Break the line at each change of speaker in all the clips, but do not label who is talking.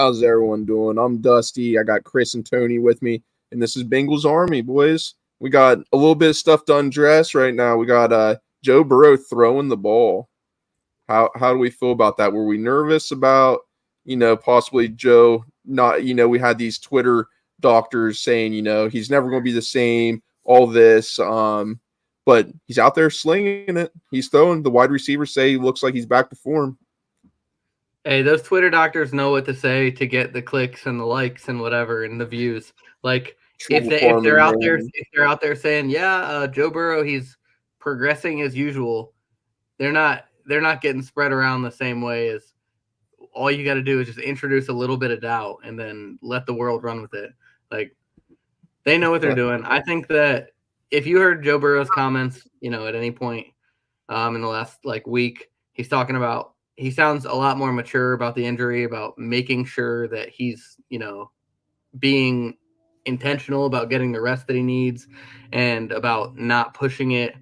How's everyone doing? I'm Dusty. I got Chris and Tony with me, and this is Bengals Army, boys. We got a little bit of stuff to undress right now. We got Joe Burrow throwing the ball. How do we feel about that? Were we nervous about, possibly Joe not, we had these Twitter doctors saying, he's never going to be the same, all this. But he's out there slinging it. He's throwing. The wide receivers say he looks like he's back to form.
Hey, those Twitter doctors know what to say to get the clicks and the likes and whatever and the views. Like if they're out there saying, Joe Burrow, he's progressing as usual, they're not getting spread around the same way. As all you got to do is just introduce a little bit of doubt and then let the world run with it. Like they know what they're doing. I think that if you heard Joe Burrow's comments, at any point in the last week, he's talking about. He sounds a lot more mature about the injury, about making sure that he's, being intentional about getting the rest that he needs and about not pushing it.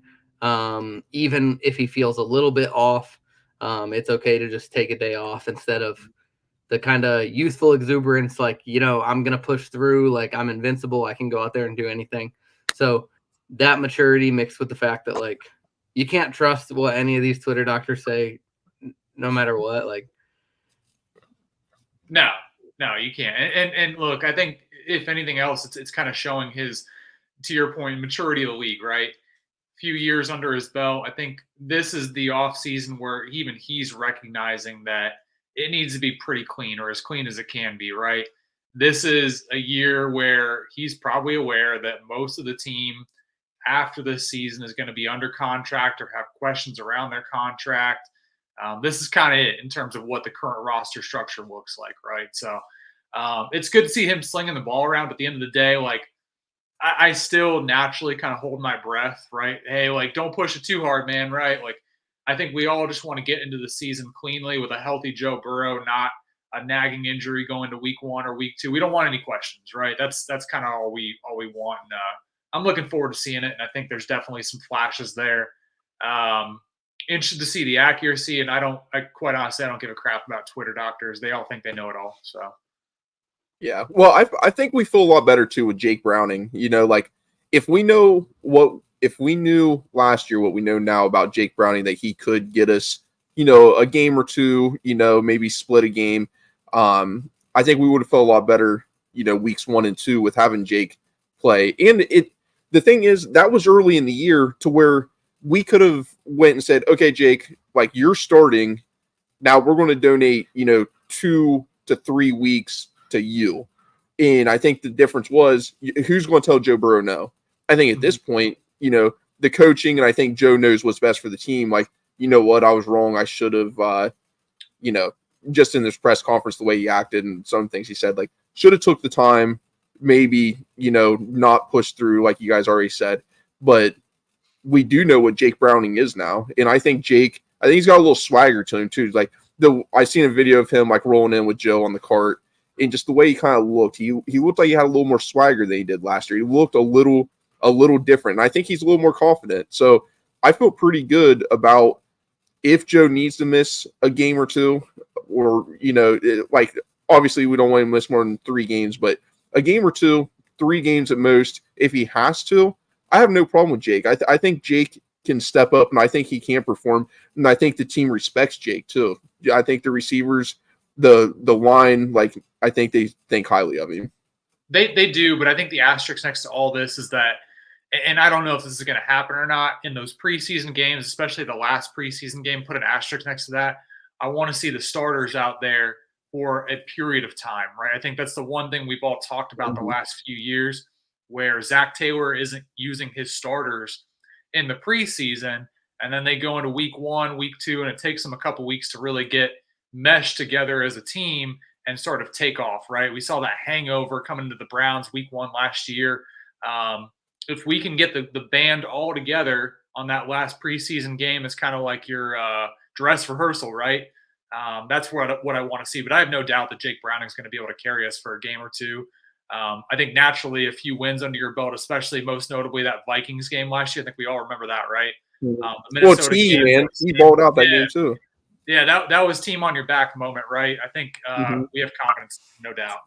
Even if he feels a little bit off, it's okay to just take a day off instead of the kind of youthful exuberance. I'm going to push through. Like I'm invincible. I can go out there and do anything. So that maturity mixed with the fact that you can't trust what any of these Twitter doctors say. No matter what,
no, you can't. And look, I think if anything else, it's kind of showing his, to your point, maturity of the league, right? A few years under his belt. I think this is the off season where even he's recognizing that it needs to be pretty clean, or as clean as it can be, right? This is a year where he's probably aware that most of the team after this season is going to be under contract or have questions around their contract. This is kind of it in terms of what the current roster structure looks like, right? So it's good to see him slinging the ball around. But at the end of the day, I still naturally kind of hold my breath, right? Hey, don't push it too hard, man, right? I think we all just want to get into the season cleanly with a healthy Joe Burrow, not a nagging injury going to week 1 or week 2. We don't want any questions, right? That's kind of all we want. And I'm looking forward to seeing it, and I think there's definitely some flashes there. Interested to see the accuracy, and I quite honestly, I don't give a crap about Twitter doctors. They all think they know it all. So,
yeah. Well, I think we feel a lot better too with Jake Browning. If we knew last year what we know now about Jake Browning, that he could get us, a game or two, maybe split a game. I think we would have felt a lot better, weeks 1 and 2 with having Jake play. And the thing is, that was early in the year to where we could have went and said, okay, Jake, you're starting. Now we're going to donate, 2 to 3 weeks to you. And I think the difference was, who's going to tell Joe Burrow no? I think at this point, the coaching, and I think Joe knows what's best for the team. You know what? I was wrong. I should have, just in this press conference, the way he acted and some things he said, should have took the time, maybe, not push through like you guys already said. But we do know what Jake Browning is now. And I think he's got a little swagger to him too. I seen a video of him rolling in with Joe on the cart, and just the way he kind of looked, he looked like he had a little more swagger than he did last year. He looked a little different. And I think he's a little more confident. So I feel pretty good about if Joe needs to miss a game or two, or, obviously we don't want him to miss more than 3 games, but a game or 2, 3 games at most, if he has to, I have no problem with Jake. I think Jake can step up, and I think he can perform, and I think the team respects Jake too. I think the receivers, the line, I think they think highly of him.
They do, but I think the asterisk next to all this is that, and I don't know if this is going to happen or not, in those preseason games, especially the last preseason game, put an asterisk next to that. I want to see the starters out there for a period of time, right? I think that's the one thing we've all talked about the last few years, where Zach Taylor isn't using his starters in the preseason, and then they go into week 1, week 2, and it takes them a couple weeks to really get meshed together as a team and sort of take off, right? We saw that hangover coming into the Browns week 1 last year. If we can get the band all together on that last preseason game, it's kind of like your dress rehearsal, right? That's what I want to see. But I have no doubt that Jake Browning is going to be able to carry us for a game or two. I think naturally a few wins under your belt, especially most notably that Vikings game last year. I think we all remember that, right?
He balled out that game too.
Yeah, that was team on your back moment, right? I think we have confidence, no doubt.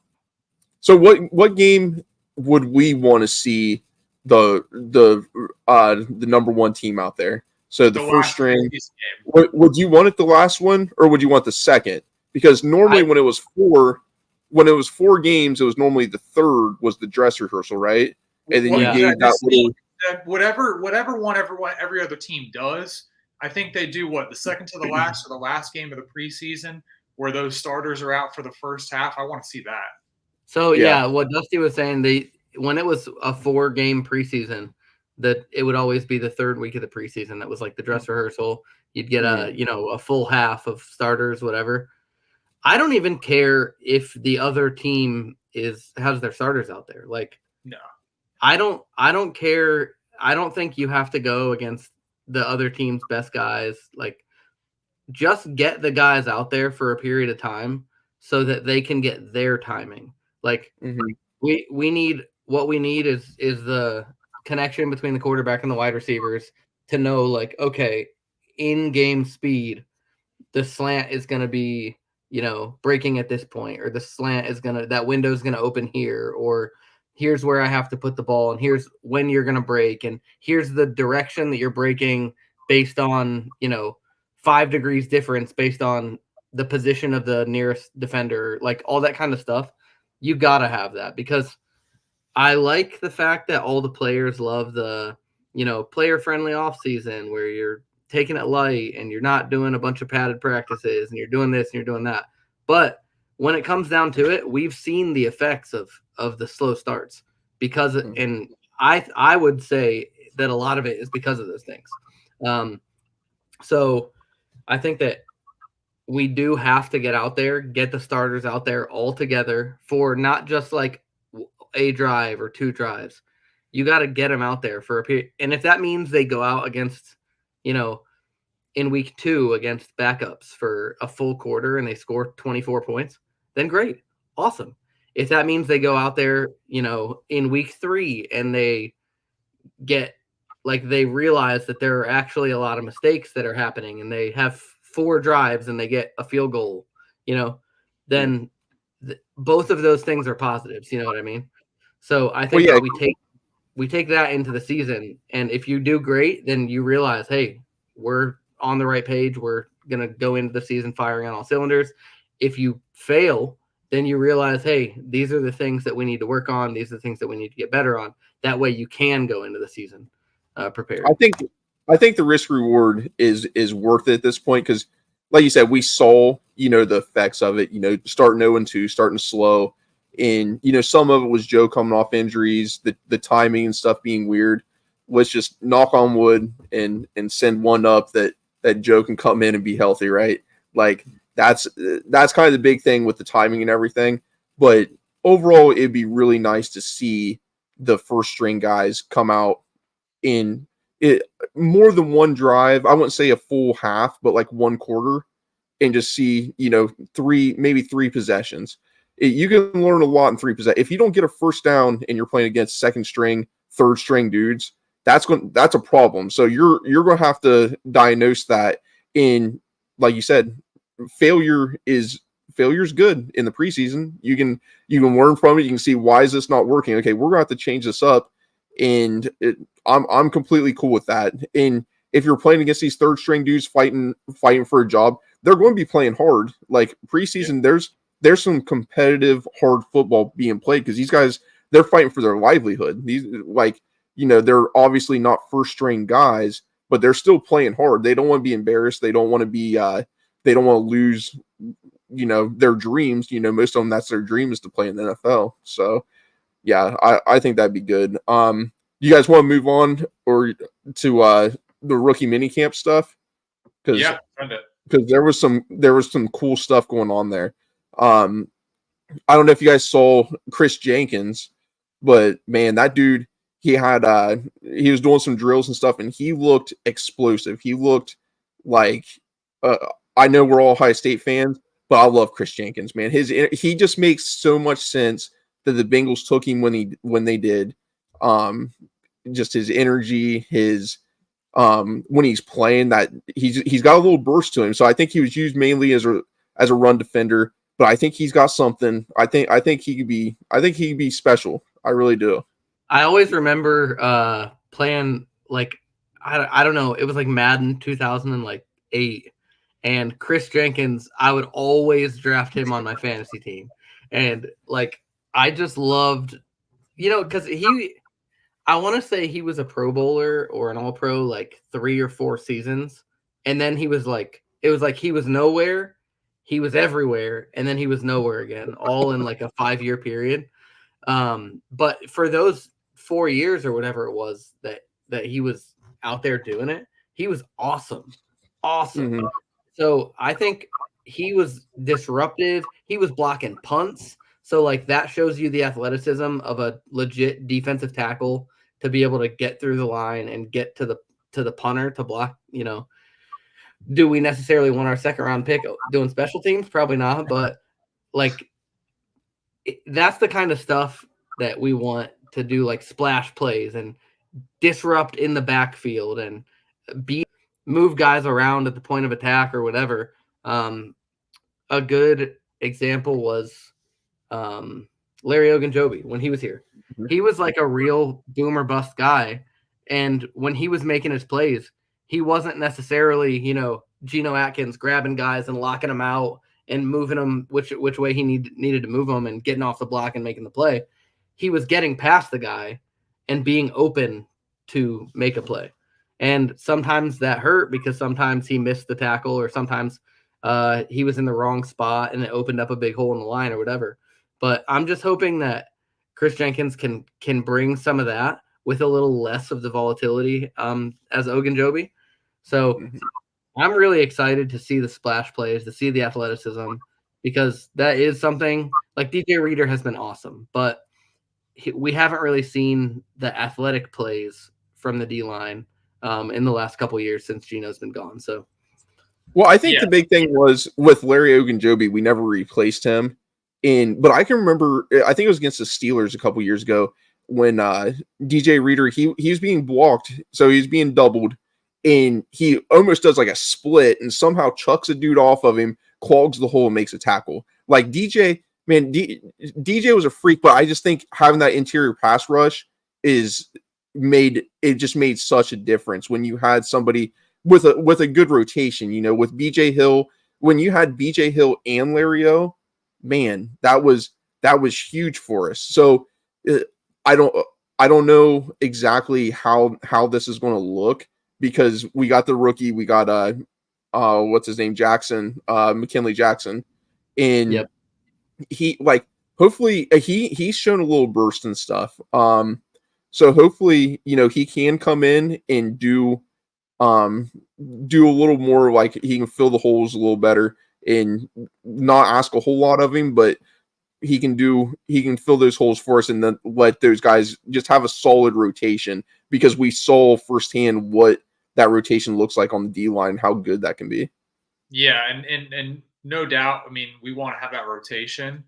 So what game would we want to see the number one team out there? So the first string. Would you want it the last one, or would you want the second? Because normally when it was four games, it was normally the third was the dress rehearsal, right? And then you gave that
whatever one every other team does. I think they do the second to the last or the last game of the preseason where those starters are out for the first half. I want to see that.
So what Dusty was saying, when it was a 4-game preseason, that it would always be the third week of the preseason. That was like the dress rehearsal. You'd get a full half of starters, whatever. I don't even care if the other team has their starters out there. Like,
no,
I don't care. I don't think you have to go against the other team's best guys. Like, just get the guys out there for a period of time so that they can get their timing. Like, we need is the connection between the quarterback and the wide receivers to know, like, okay, in game speed, the slant is going to be, breaking at this point, or the slant is that window is going to open here, or here's where I have to put the ball, and here's when you're going to break, and here's the direction that you're breaking based on, 5 degrees difference based on the position of the nearest defender, like all that kind of stuff. You got to have that, because I like the fact that all the players love the, player-friendly offseason where you're taking it light and you're not doing a bunch of padded practices and you're doing this and you're doing that. But when it comes down to it, we've seen the effects of the slow starts because, and I would say that a lot of it is because of those things. So I think that we do have to get out there, get the starters out there all together for not just like a drive or 2 drives. You got to get them out there for a period. And if that means they go out against, in week 2 against backups for a full quarter and they score 24 points, then great. Awesome. If that means they go out there, in week 3 and they get, like, they realize that there are actually a lot of mistakes that are happening and they have 4 drives and they get a field goal, then both of those things are positives. You know what I mean? So I think that we take that into the season, and if you do great, then you realize, hey, we're on the right page. We're going to go into the season firing on all cylinders. If you fail, then you realize, hey, these are the things that we need to work on. These are the things that we need to get better on. That way you can go into the season prepared.
I think the risk reward is worth it at this point, because like you said, we saw, the effects of it, starting 0-2, starting slow. And, some of it was Joe coming off injuries, the timing and stuff being weird. Let's just knock on wood and send one up that Joe can come in and be healthy, right? Like, that's kind of the big thing with the timing and everything. But overall, it'd be really nice to see the first string guys come out in it more than one drive. I wouldn't say a full half, but like one quarter, and just see, maybe 3 possessions. You can learn a lot in 3 possessions. If you don't get a first down and you're playing against second string, third string dudes, that's a problem. So you're going to have to diagnose that. In, like you said, failure's good in the preseason. You can learn from it. You can see, why is this not working? Okay, we're going to have to change this up. And I'm completely cool with that. And if you're playing against these third string dudes fighting for a job, they're going to be playing hard. Like, preseason, there's some competitive hard football being played, because these guys, they're fighting for their livelihood. These, like, they're obviously not first string guys, but they're still playing hard. They don't want to be embarrassed. They don't want to be they don't want to lose, their dreams. Most of them, that's their dream, is to play in the NFL. So yeah, I think that'd be good. You guys want to move on or to the rookie minicamp stuff? Because there was some cool stuff going on there. I don't know if you guys saw Chris Jenkins, but man, that dude, he was doing some drills and stuff, and he looked explosive. He looked like, I know we're all Ohio State fans, but I love Chris Jenkins, man. He just makes so much sense that the Bengals took him when they did. Just his energy, his when he's playing, that he's got a little burst to him. So I think he was used mainly as a run defender, but I think he's got something. I think he could be special. I really do.
I always remember playing like I don't know, it was like Madden 2008, and Chris Jenkins, I would always draft him on my fantasy team. And like I just loved, because I want to say he was a Pro Bowler or an All Pro like 3 or 4 seasons, and then it was like he was nowhere, he was everywhere, and then he was nowhere again, all in like a 5-year period. But for those 4 years or whatever it was that he was out there doing it, he was awesome.
Mm-hmm.
So I think he was disruptive. He was blocking punts. So like that shows you the athleticism of a legit defensive tackle to be able to get through the line and get to the punter to block. Do we necessarily want our second round pick doing special teams? Probably not, but like that's the kind of stuff that we want to do, like splash plays and disrupt in the backfield and move guys around at the point of attack or whatever. A good example was Larry Ogunjobi when he was here. Mm-hmm. He was like a real boom or bust guy, and when he was making his plays, he wasn't necessarily, Geno Atkins grabbing guys and locking them out and moving them which way he needed to move them and getting off the block and making the play. He was getting past the guy and being open to make a play. And sometimes that hurt because sometimes he missed the tackle, or sometimes he was in the wrong spot and it opened up a big hole in the line or whatever. But I'm just hoping that Chris Jenkins can bring some of that with a little less of the volatility as Ogunjobi. So I'm really excited to see the splash plays, to see the athleticism, because that is something like DJ Reader has been awesome, but we haven't really seen the athletic plays from the D-line in the last couple of years since Geno's been gone. So,
well, I think the big thing was with Larry Ogunjobi, we never replaced him. But I can remember, I think it was against the Steelers a couple years ago when DJ Reader, he was being blocked, so he's being doubled, and he almost does like a split and somehow chucks a dude off of him, clogs the hole, and makes a tackle. Like DJ, man, DJ was a freak, but I just think having that interior pass rush made such a difference when you had somebody with a good rotation. With BJ Hill, when you had BJ Hill and Larry O, man, that was huge for us. So I don't know exactly how this is going to look, because we got the rookie, we got what's his name, Jackson, McKinley Jackson, and he, like, hopefully he's shown a little burst and stuff. So hopefully, he can come in and do a little more, like he can fill the holes a little better and not ask a whole lot of him, but he can fill those holes for us and then let those guys just have a solid rotation, because we saw firsthand what that rotation looks like on the D-line, how good that can be.
Yeah, and no doubt, I mean, we want to have that rotation,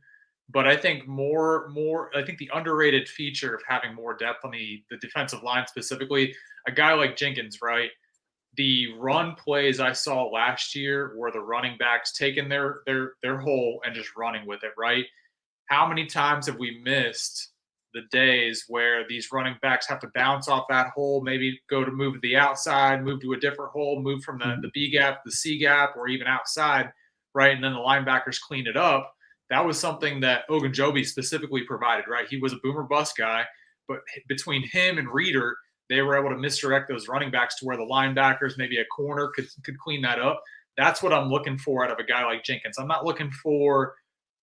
but I think I think the underrated feature of having more depth on the defensive line, specifically a guy like Jenkins, right? The run plays I saw last year were the running backs taking their hole and just running with it, right? How many times have we missed the days where these running backs have to bounce off that hole, maybe go to move to the outside, move to a different hole, move from the B gap to the C gap, or even outside, right? And then the linebackers clean it up. That was something that Ogunjobi specifically provided, right? He was a boomer bust guy, but between him and Reader, they were able to misdirect those running backs to where the linebackers, maybe a corner, could clean that up. That's what I'm looking for out of a guy like Jenkins. I'm not looking for,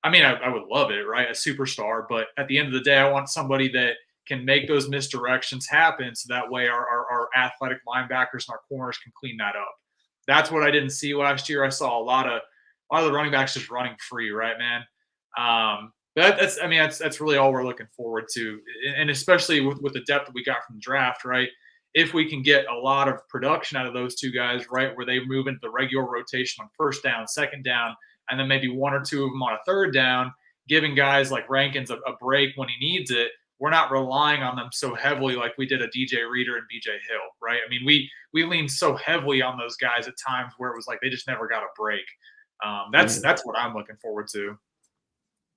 I mean, I would love it, right? A superstar, but at the end of the day, I want somebody that can make those misdirections happen, so that way our athletic linebackers and our corners can clean that up. That's what I didn't see last year. I saw a lot of the running backs just running free, right, man? That's really all we're looking forward to, and especially with the depth that we got from the draft, right? If we can get a lot of production out of those two guys, right, where they move into the regular rotation on first down, second down, and then maybe one or two of them on a third down, giving guys like Rankins a break when he needs it, we're not relying on them so heavily like we did a DJ Reader and BJ Hill, right? I mean, we leaned so heavily on those guys at times where it was like they just never got a break. That's what I'm looking forward to.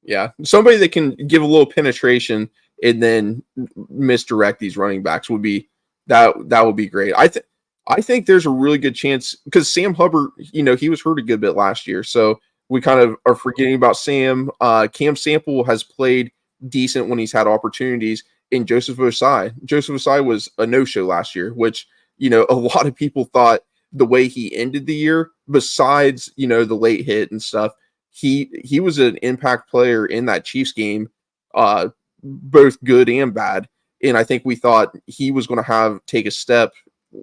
Yeah, somebody that can give a little penetration and then misdirect these running backs would be that would be great. I think there's a really good chance because Sam Hubbard, he was hurt a good bit last year, so we kind of are forgetting about Sam. Cam Sample has played decent when he's had opportunities. And Joseph Osai was a no-show last year, which a lot of people thought the way he ended the year, besides the late hit and stuff, he was an impact player in that Chiefs game, both good and bad. And I think we thought he was going to take a step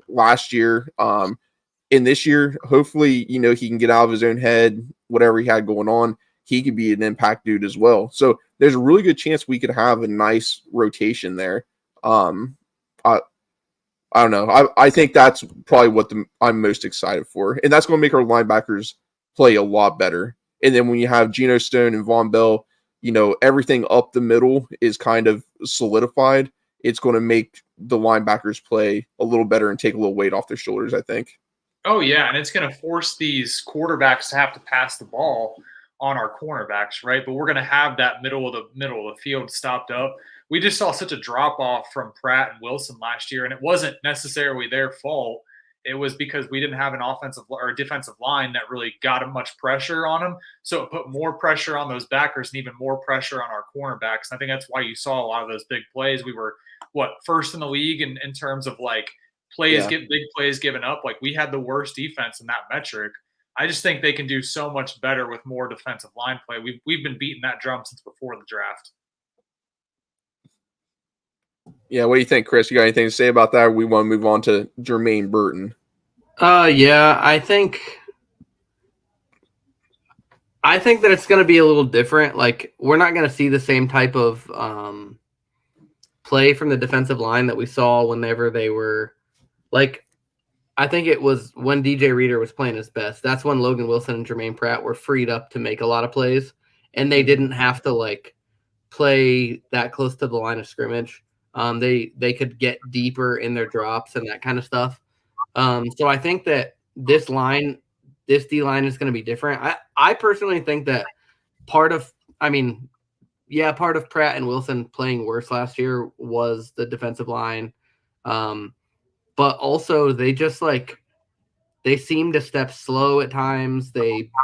last year. And this year, hopefully, he can get out of his own head, whatever he had going on. He could be an impact dude as well. So there's a really good chance we could have a nice rotation there. I don't know. I think that's probably what I'm most excited for. And that's going to make our linebackers play a lot better. And then when you have Geno Stone and Von Bell, everything up the middle is kind of solidified. It's going to make the linebackers play a little better and take a little weight off their shoulders, I think.
Oh, yeah, and it's going to force these quarterbacks to have to pass the ball on our cornerbacks, right? But we're going to have that middle of the field stopped up. We just saw such a drop-off from Pratt and Wilson last year, and it wasn't necessarily their fault. It was because we didn't have an offensive or defensive line that really got much pressure on them. So it put more pressure on those backers and even more pressure on our cornerbacks. And I think that's why you saw a lot of those big plays. We were, first in the league in terms of big plays given up. Like we had the worst defense in that metric. I just think they can do so much better with more defensive line play. We've been beating that drum since before the draft.
Yeah, what do you think, Chris? You got anything to say about that? Or we want to move on to Jermaine Burton.
Yeah, I think that it's going to be a little different. Like we're not going to see the same type of play from the defensive line that we saw whenever they were like. I think it was when DJ Reader was playing his best. That's when Logan Wilson and Jermaine Pratt were freed up to make a lot of plays, and they didn't have to play that close to the line of scrimmage. They could get deeper in their drops and that kind of stuff. So I think that this D line is going to be different. I personally think that part of Pratt and Wilson playing worse last year was the defensive line. But also they just they seem to step slow at times.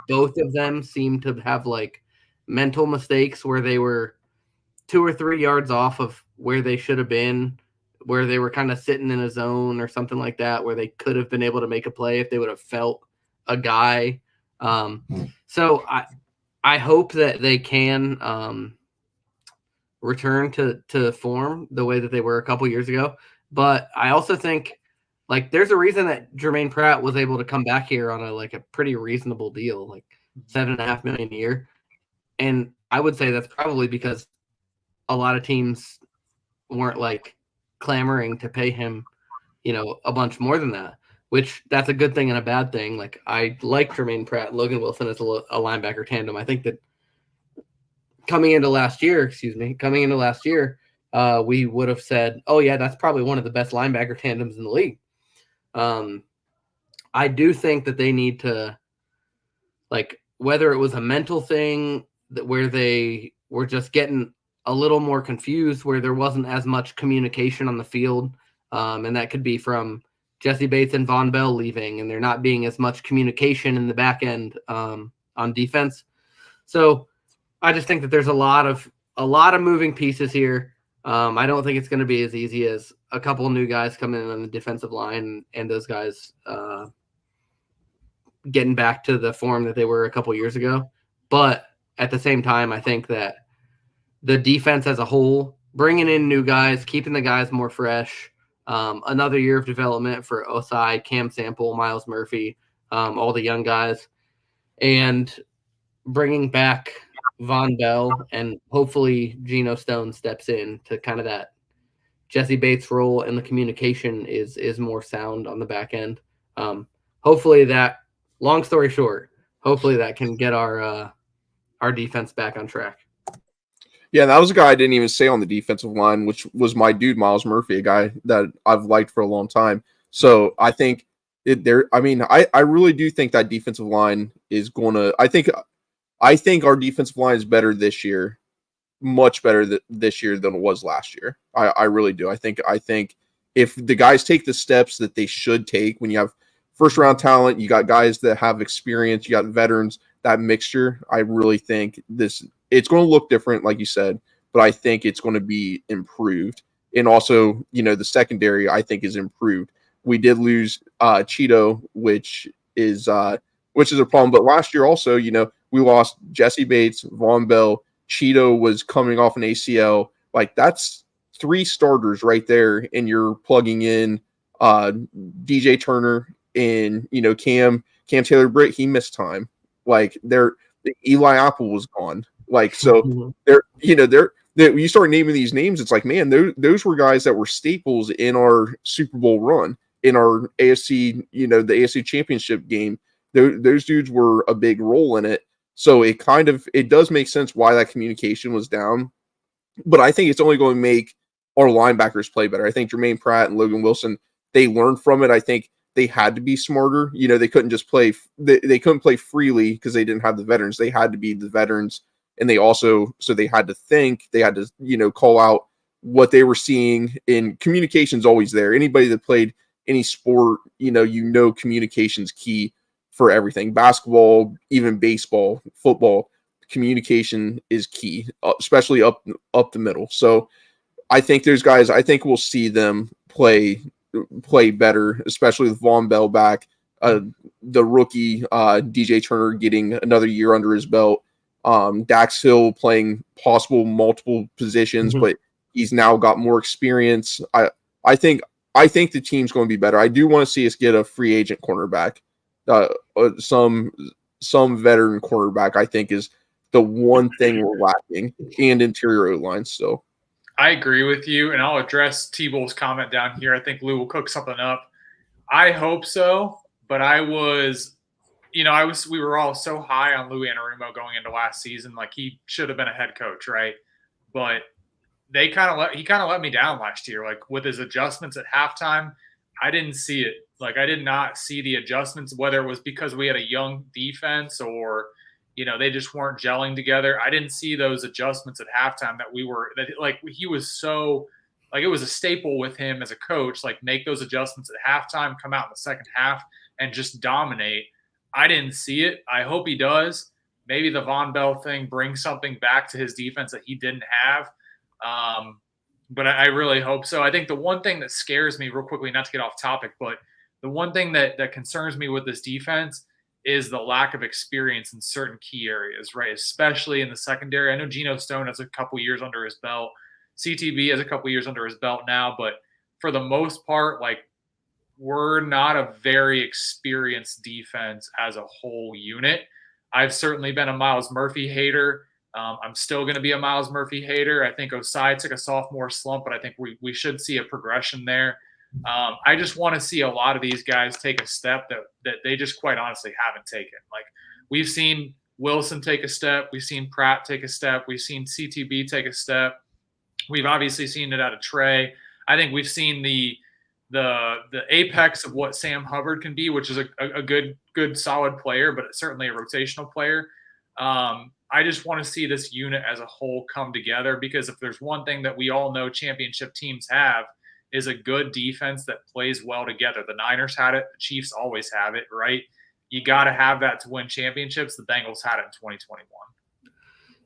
Both of them seem to have mental mistakes where they were 2 or 3 yards off of where they should have been, where they were kind of sitting in a zone or something like that, where they could have been able to make a play if they would have felt a guy. So I hope that they can return to form the way that they were a couple years ago. But I also think there's a reason that Jermaine Pratt was able to come back here on a pretty reasonable deal, $7.5 million a year. And I would say that's probably because a lot of teams weren't clamoring to pay him, a bunch more than that, which that's a good thing and a bad thing. I like Jermaine Pratt, Logan Wilson as a linebacker tandem. I think that coming into last year, we would have said, oh yeah, that's probably one of the best linebacker tandems in the league. I do think that they need to, whether it was a mental thing where they were just getting a little more confused, where there wasn't as much communication on the field. And that could be from Jesse Bates and Von Bell leaving, and there not being as much communication in the back end on defense. So I just think that there's a lot of moving pieces here. I don't think it's going to be as easy as a couple of new guys coming in on the defensive line and those guys getting back to the form that they were a couple years ago. But at the same time, I think that the defense as a whole, bringing in new guys, keeping the guys more fresh, another year of development for Osai, Cam Sample, Miles Murphy, all the young guys, and bringing back Von Bell, and hopefully Geno Stone steps in to kind of that Jesse Bates role, and the communication is more sound on the back end. Hopefully that, long story short, hopefully that can get our defense back on track.
Yeah, that was a guy I didn't even say on the defensive line, which was my dude, Miles Murphy, a guy that I've liked for a long time. So I think I really do think that defensive line is going to. I think our defensive line is better this year, much better this year than it was last year. I really do. I think if the guys take the steps that they should take, when you have first round talent, you got guys that have experience, you got veterans, that mixture, I really think it's going to look different, like you said, but I think it's going to be improved. And also, the secondary I think is improved. We did lose Cheeto, which is a problem. But last year also, we lost Jesse Bates, Von Bell. Cheeto was coming off an ACL. Like, that's 3 starters right there, and you're plugging in DJ Turner and Cam Taylor Britt. He missed time. Like, Eli Apple was gone. Like, so you start naming these names, it's like, man, those were guys that were staples in our Super Bowl run, in our AFC, the AFC Championship game. Those dudes were a big role in it. So it does make sense why that communication was down. But I think it's only going to make our linebackers play better. I think Jermaine Pratt and Logan Wilson, they learned from it. I think they had to be smarter. They couldn't just play. They couldn't play freely because they didn't have the veterans. They had to be the veterans. And they had to think. They had to, call out what they were seeing. And communication's always there. Anybody that played any sport, communication's key for everything. Basketball, even baseball, football, communication is key, especially up the middle. So I think there's guys, I think we'll see them play better, especially with Von Bell back, the rookie DJ Turner getting another year under his belt, Dax Hill playing multiple positions, but he's now got more experience. I think the team's going to be better. I do want to see us get a free agent cornerback. Some veteran cornerback, I think, is the one thing we're lacking, and interior O-line. So
I agree with you, and I'll address T-Bull's comment down here. I think Lou will cook something up. I hope so, but we were all so high on Lou Anarumo going into last season. Like, he should have been a head coach, right? But he kind of let me down last year. Like, with his adjustments at halftime, I didn't see it. Like, I did not see the adjustments, whether it was because we had a young defense or, they just weren't gelling together. I didn't see those adjustments at halftime he was so, like, it was a staple with him as a coach, like, make those adjustments at halftime, come out in the second half and just dominate. I didn't see it. I hope he does. Maybe the Von Bell thing brings something back to his defense that he didn't have. But I really hope so. I think the one thing that scares me, real quickly, not to get off topic, but the one thing that concerns me with this defense is the lack of experience in certain key areas, right? Especially in the secondary. I know Geno Stone has a couple years under his belt. CTB has a couple years under his belt now, but for the most part, like, we're not a very experienced defense as a whole unit. I've certainly been a Miles Murphy hater. I'm still going to be a Miles Murphy hater. I think Osai took a sophomore slump, but I think we should see a progression there. I just want to see a lot of these guys take a step that they just quite honestly haven't taken. Like, we've seen Wilson take a step. We've seen Pratt take a step. We've seen CTB take a step. We've obviously seen it out of Trey. I think we've seen the apex of what Sam Hubbard can be, which is a good solid player, but certainly a rotational player. I just want to see this unit as a whole come together, because if there's one thing that we all know championship teams have, is a good defense that plays well together. The Niners had it. The Chiefs always have it, right? You got to have that to win championships. The Bengals had it in 2021.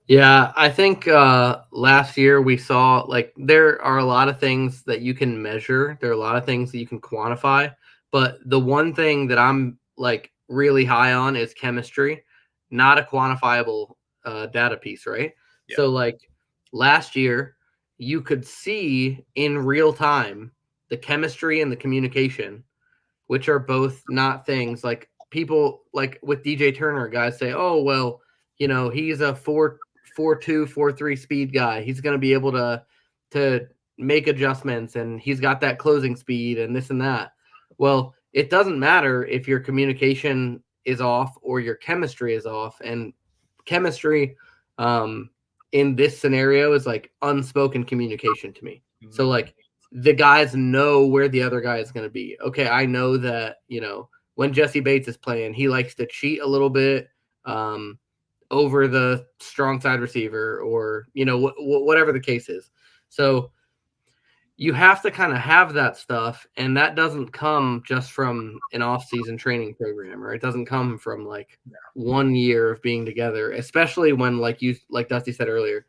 Yeah, I think last year we saw, like, there are a lot of things that you can measure. There are a lot of things that you can quantify. But the one thing that I'm, like, really high on is chemistry, not a quantifiable data piece, right? Yeah. So, like, last year, you could see in real time the chemistry and the communication, which are both not things like people, like with DJ Turner, guys say, oh, well, he's a 4.2, 4.3 speed guy. He's going to be able to make adjustments, and he's got that closing speed and this and that. Well, it doesn't matter if your communication is off or your chemistry is off. And chemistry, in this scenario is like unspoken communication to me. So like the guys know where the other guy is going to be. Okay, I know that, when Jesse Bates is playing, he likes to cheat a little bit over the strong side receiver, or whatever the case is. So you have to kind of have that stuff, and that doesn't come just from an off-season training program, or it doesn't come from like 1 year of being together, especially when, like Dusty said earlier,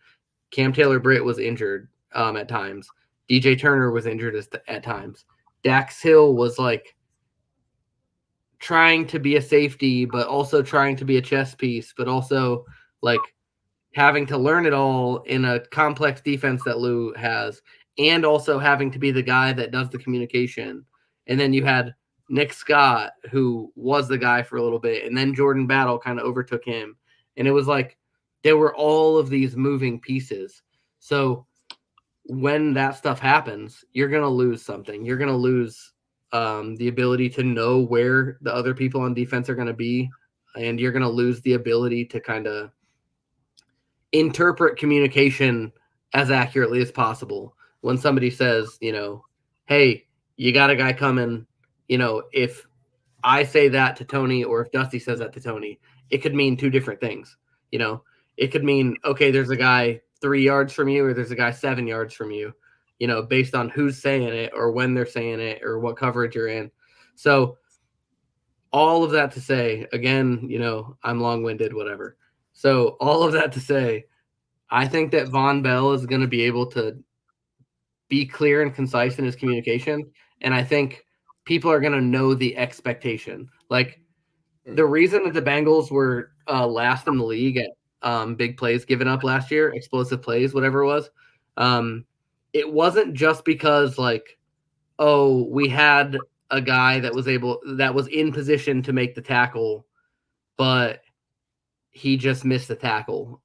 Cam Taylor-Britt was injured at times. DJ Turner was injured at times. Dax Hill was like trying to be a safety, but also trying to be a chess piece, but also like having to learn it all in a complex defense that Lou has, and also having to be the guy that does the communication. And then you had Nick Scott, who was the guy for a little bit, and then Jordan Battle kind of overtook him. And it was like there were all of these moving pieces. So when that stuff happens, you're going to lose something. You're going to lose the ability to know where the other people on defense are going to be, and you're going to lose the ability to kind of interpret communication as accurately as possible. When somebody says, hey, you got a guy coming, if I say that to Tony, or if Dusty says that to Tony, it could mean two different things. It could mean, okay, there's a guy 3 yards from you, or there's a guy 7 yards from you, based on who's saying it, or when they're saying it, or what coverage you're in. So all of that to say, again, I'm long-winded, whatever. So all of that to say, I think that Von Bell is going to be able to be clear and concise in his communication. And I think people are going to know the expectation. Like the reason that the Bengals were last in the league at big plays given up last year, explosive plays, whatever it was, it wasn't just because like, oh, we had a guy that was in position to make the tackle, but he just missed the tackle.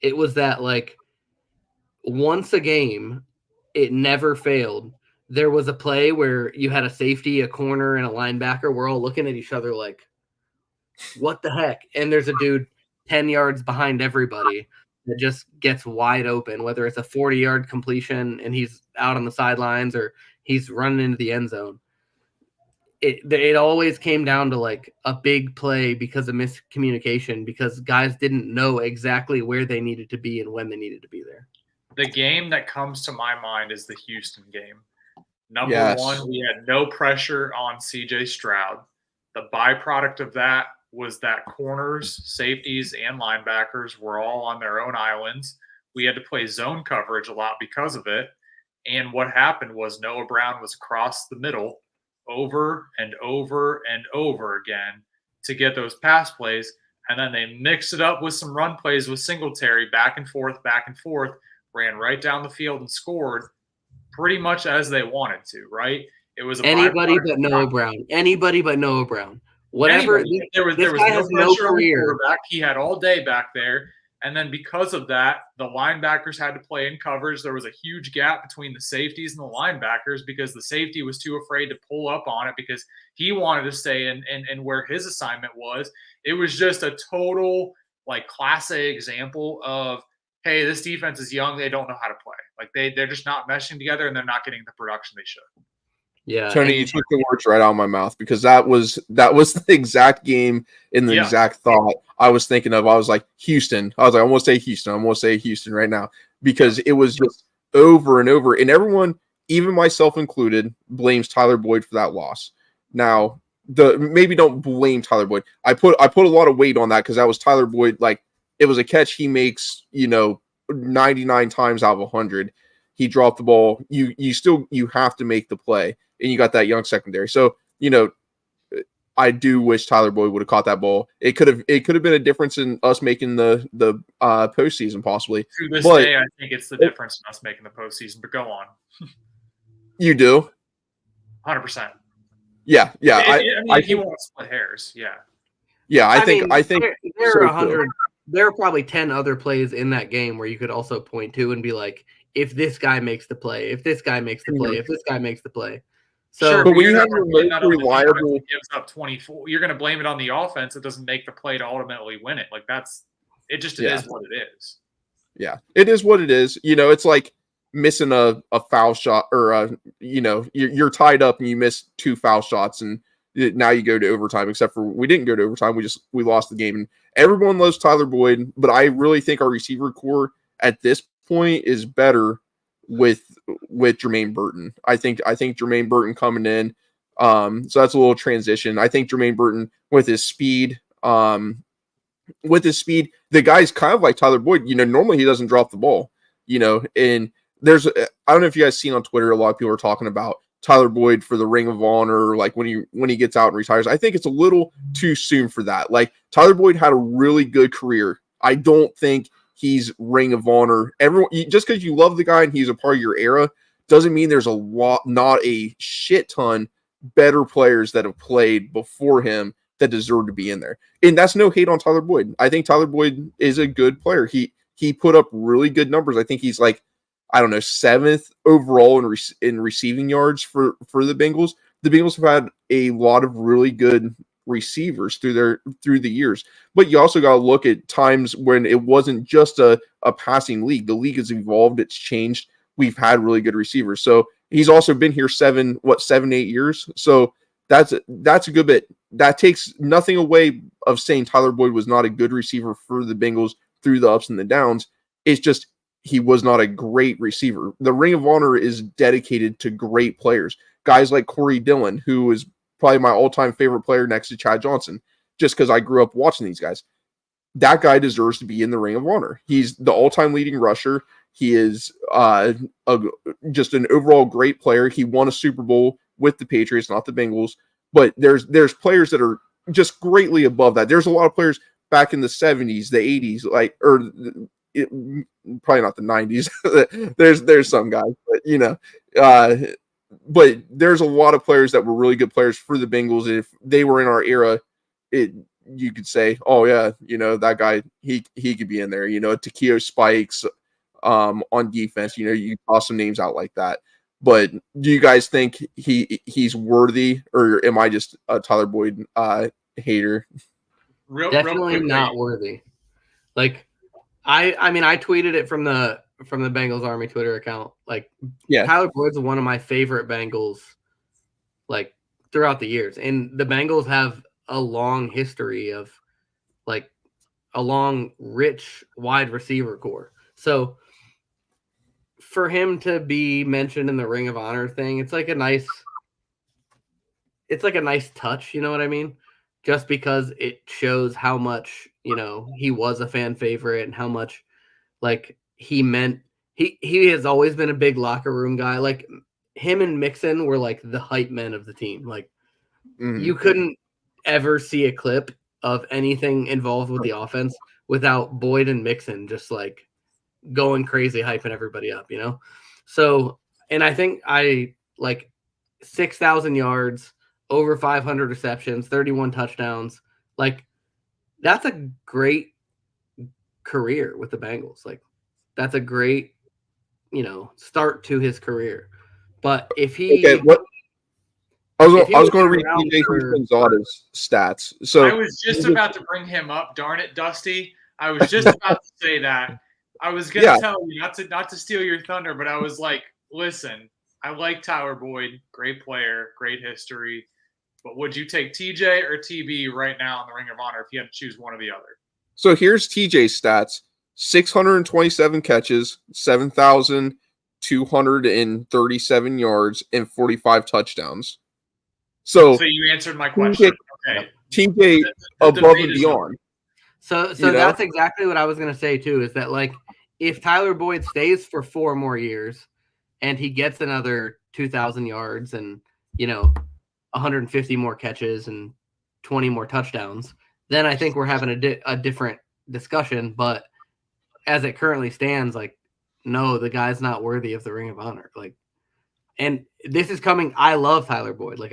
It was that like once a game, it never failed. There was a play where you had a safety, a corner, and a linebacker. We're all looking at each other like, what the heck? And there's a dude 10 yards behind everybody that just gets wide open, whether it's a 40-yard completion and he's out on the sidelines or he's running into the end zone. It always came down to like a big play because of miscommunication, because guys didn't know exactly where they needed to be and when they needed to be there.
The game that comes to my mind is the Houston game. Number one, we had no pressure on CJ Stroud. The byproduct of that was that corners, safeties, and linebackers were all on their own islands. We had to play zone coverage a lot because of it. And what happened was Noah Brown was across the middle over and over and over again to get those pass plays. And then they mixed it up with some run plays with Singletary, back and forth, ran right down the field and scored pretty much as they wanted to, right? It was
anybody but Noah Brown. Anybody but Noah Brown. Whatever.
There was no pressure on the quarterback. He had all day back there. And then because of that, the linebackers had to play in coverage. There was a huge gap between the safeties and the linebackers because the safety was too afraid to pull up on it because he wanted to stay in where his assignment was. It was just a total like class A example of, hey, this defense is young. They don't know how to play. Like they're just not meshing together and they're not getting the production they should.
Yeah,
Tony, you took the words right out of my mouth because that was the exact game in the exact thought I was thinking of. I was like, Houston. I was like, I'm going to say Houston. I'm going to say Houston right now because it was just over and over. And everyone, even myself included, blames Tyler Boyd for that loss. Now, maybe don't blame Tyler Boyd. I put a lot of weight on that because that was Tyler Boyd. Like, it was a catch he makes, 99 times out of 100. He dropped the ball. You have to make the play. And you got that young secondary. So, I do wish Tyler Boyd would have caught that ball. It could have been a difference in us making the postseason possibly.
To this day, I think it's the difference in us making the postseason. But go on.
You do?
100%.
Yeah.
If you want to split hairs, yeah.
Yeah, I think
there are 100. There are probably 10 other plays in that game where you could also point to and be like, if this guy makes the play, if this guy makes the play, if this guy makes the play. So,
sure,
but when you have your most reliable,
gives up 24, you're going to blame it on the offense. It doesn't make the play to ultimately win it. Like it is what it is.
Yeah, it is what it is. It's like missing a foul shot, or you're tied up and you miss 2 foul shots, and now you go to overtime. Except for we didn't go to overtime. We lost the game. And everyone loves Tyler Boyd, but I really think our receiver core at this point is better with Jermaine Burton. I think Jermaine Burton coming in. So that's a little transition. I think Jermaine Burton with his speed. The guy's kind of like Tyler Boyd. Normally he doesn't drop the ball. And I don't know if you guys seen on Twitter, a lot of people are talking about Tyler Boyd for the Ring of Honor, like when he gets out and retires. I think it's a little too soon for that. Like, Tyler Boyd had a really good career. I don't think he's Ring of Honor. Just because you love the guy and he's a part of your era doesn't mean there's not a shit ton better players that have played before him that deserve to be in there. And that's no hate on Tyler Boyd. I think Tyler Boyd is a good player. He put up really good numbers. I think he's like, I don't know, 7th overall in receiving yards for the Bengals. The Bengals have had a lot of really good receivers through the years. But you also got to look at times when it wasn't just a passing league. The league has evolved. It's changed. We've had really good receivers. So he's also been here 7, 8 years. So that's a good bit. That takes nothing away of saying Tyler Boyd was not a good receiver for the Bengals through the ups and the downs. It's just he was not a great receiver. The Ring of Honor is dedicated to great players. Guys like Corey Dillon, who is probably my all-time favorite player next to Chad Johnson, just because I grew up watching these guys. That guy deserves to be in the Ring of Honor. He's the all-time leading rusher. He is just an overall great player. He won a Super Bowl with the Patriots, not the Bengals. But there's players that are just greatly above that. There's a lot of players back in the 70s, the 80s, probably not the 90s. there's some guys, but but there's a lot of players that were really good players for the Bengals. And if they were in our era, you could say, oh yeah, that guy, he could be in there. Takeo Spikes on defense. You toss some names out like that. But do you guys think he's worthy, or am I just a Tyler Boyd hater?
Definitely not worthy. Like, I mean, I tweeted it from the Bengals Army Twitter account. Like, yeah, Tyler Boyd's one of my favorite Bengals, like, throughout the years. And the Bengals have a long history of, like, a long, rich, wide receiver core. So for him to be mentioned in the Ring of Honor thing, it's like a nice touch, you know what I mean? Just because it shows how much, he was a fan favorite and how much, like, he meant. He has always been a big locker room guy. Like, him and Mixon were like the hype men of the team. Like, you couldn't ever see a clip of anything involved with the offense without Boyd and Mixon just like going crazy, hyping everybody up, So, and I think 6,000 yards, over 500 receptions, 31 touchdowns. Like, that's a great career with the Bengals. Like, that's a great, start to his career. But if he,
I was going to read TJ Gonzalez's stats. So
I was just about to bring him up. Darn it, Dusty! I was just about to say that. I was going to tell you not to steal your thunder, but I was like, listen, I like Tyler Boyd, great player, great history. But would you take TJ or TB right now in the Ring of Honor if you had to choose one or the other?
So here's TJ's stats: 627 catches, 7,237 yards, and 45 touchdowns. So
you answered my question. Okay.
TJ above and beyond.
So that's exactly what I was going to say too, is that, like, if Tyler Boyd stays for 4 more years and he gets another 2,000 yards and, 150 more catches and 20 more touchdowns, then I think we're having a different discussion. But as it currently stands, like, no, the guy's not worthy of the Ring of Honor. Like, and this is coming. I love Tyler Boyd. Like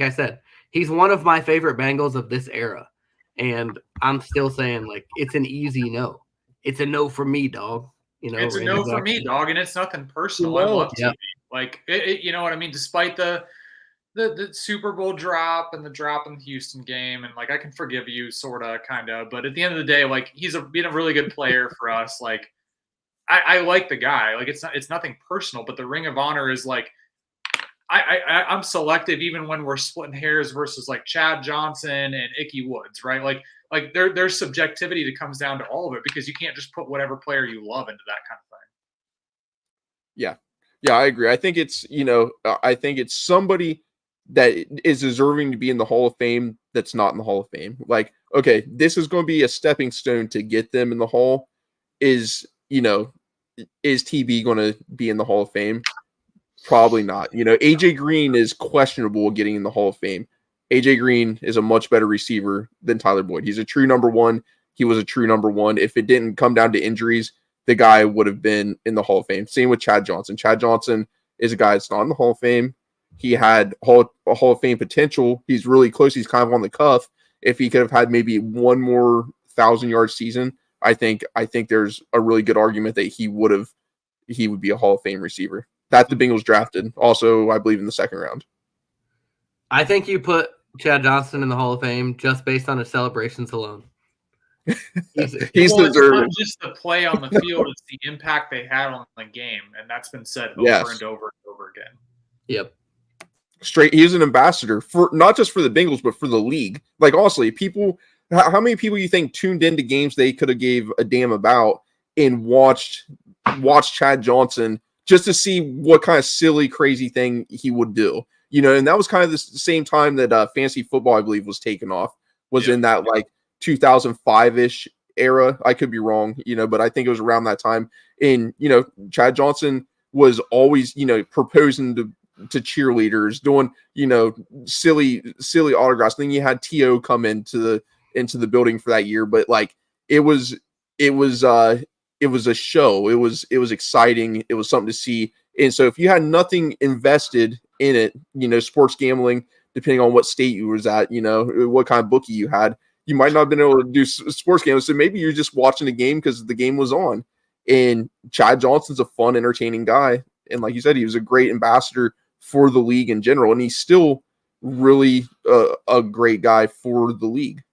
I said, he's one of my favorite Bengals of this era. And I'm still saying, like, it's an easy no. It's a no for me, dog.
It's a no for me, dog, and it's nothing personal. I love TV. Like, you know what I mean? Despite the Super Bowl drop and the drop in the Houston game, and, like, I can forgive you, sorta, kinda. But at the end of the day, like, he's been a really good player for us. Like, I like the guy. Like it's nothing personal, but the Ring of Honor is like I'm selective even when we're splitting hairs versus like Chad Johnson and Icky Woods, right? Like there's subjectivity that comes down to all of it because you can't just put whatever player you love into that kind of thing.
Yeah. Yeah, I agree. I think it's, I think it's somebody that is deserving to be in the Hall of Fame that's not in the Hall of Fame. Like, okay, this is going to be a stepping stone to get them in the Hall. Is TB going to be in the Hall of Fame? Probably not. AJ Green is questionable getting in the Hall of Fame. AJ Green is a much better receiver than Tyler Boyd. He's a true number one. He was a true number one. If it didn't come down to injuries, the guy would have been in the Hall of Fame. Same with Chad Johnson. Chad Johnson is a guy that's not in the Hall of Fame. He had a Hall of Fame potential. He's really close. He's kind of on the cuff. If he could have had maybe one more 1,000-yard season, I think there's a really good argument that he would be a Hall of Fame receiver. That the Bengals drafted. Also, I believe in the second round.
I think you put Chad Johnson in the Hall of Fame just based on his celebrations alone.
He's
deserving. It's not just the play on the field; it's the impact they had on the game, and that's been said over and over and over again.
Yep.
Straight, he's an ambassador for not just for the Bengals, but for the league. Like, honestly, how many people you think tuned into games they could have gave a damn about and watched Chad Johnson just to see what kind of silly, crazy thing he would do? And that was kind of the same time that fantasy football, I believe, was taken off. Was in that like 2005-ish era. I could be wrong, but I think it was around that time. And Chad Johnson was always, proposing to cheerleaders, doing, silly autographs. Then you had T.O. come into the building for that year, but like it was a show. It was exciting. It was something to see. And so if you had nothing invested in it, sports gambling, depending on what state you was at, what kind of bookie you had, you might not have been able to do sports games. So maybe you're just watching the game because the game was on. And Chad Johnson's a fun, entertaining guy. And like you said, he was a great ambassador for the league in general. And he's still really a great guy for the league.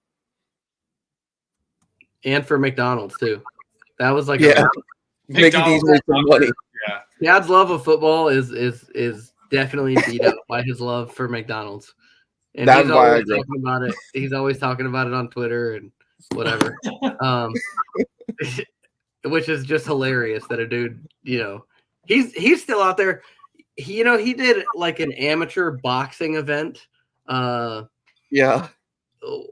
And for McDonald's too. That was like
making these make some money.
Yeah.
Dad's love of football is definitely beat up by his love for McDonald's. And he's always talking about it. He's always talking about it on Twitter and whatever. Which is just hilarious that a dude, he's still out there. He did like an amateur boxing event.
Yeah.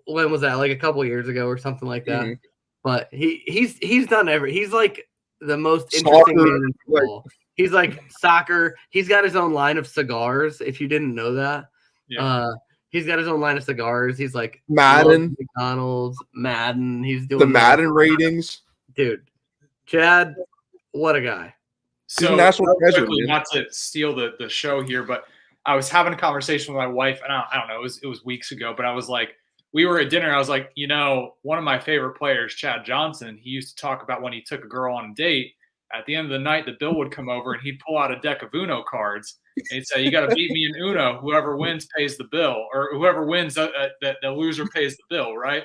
When was that? Like a couple years ago or something like that.
Mm-hmm.
But he's done he's like the most interesting man in football. He's like soccer. He's got his own line of cigars. If you didn't know that, he's got his own line of cigars. He's like
Madden,
McDonald's, Madden. He's doing
the Madden ratings,
dude. Chad, what a guy!
So
national treasure,
not to steal the show here, but I was having a conversation with my wife, and I don't know, it was weeks ago, but I was like, we were at dinner. I was like, one of my favorite players, Chad Johnson, he used to talk about when he took a girl on a date. At the end of the night, the bill would come over and he'd pull out a deck of Uno cards. And he'd say, you got to beat me in Uno. Whoever wins pays the bill, or whoever wins, the loser pays the bill, right?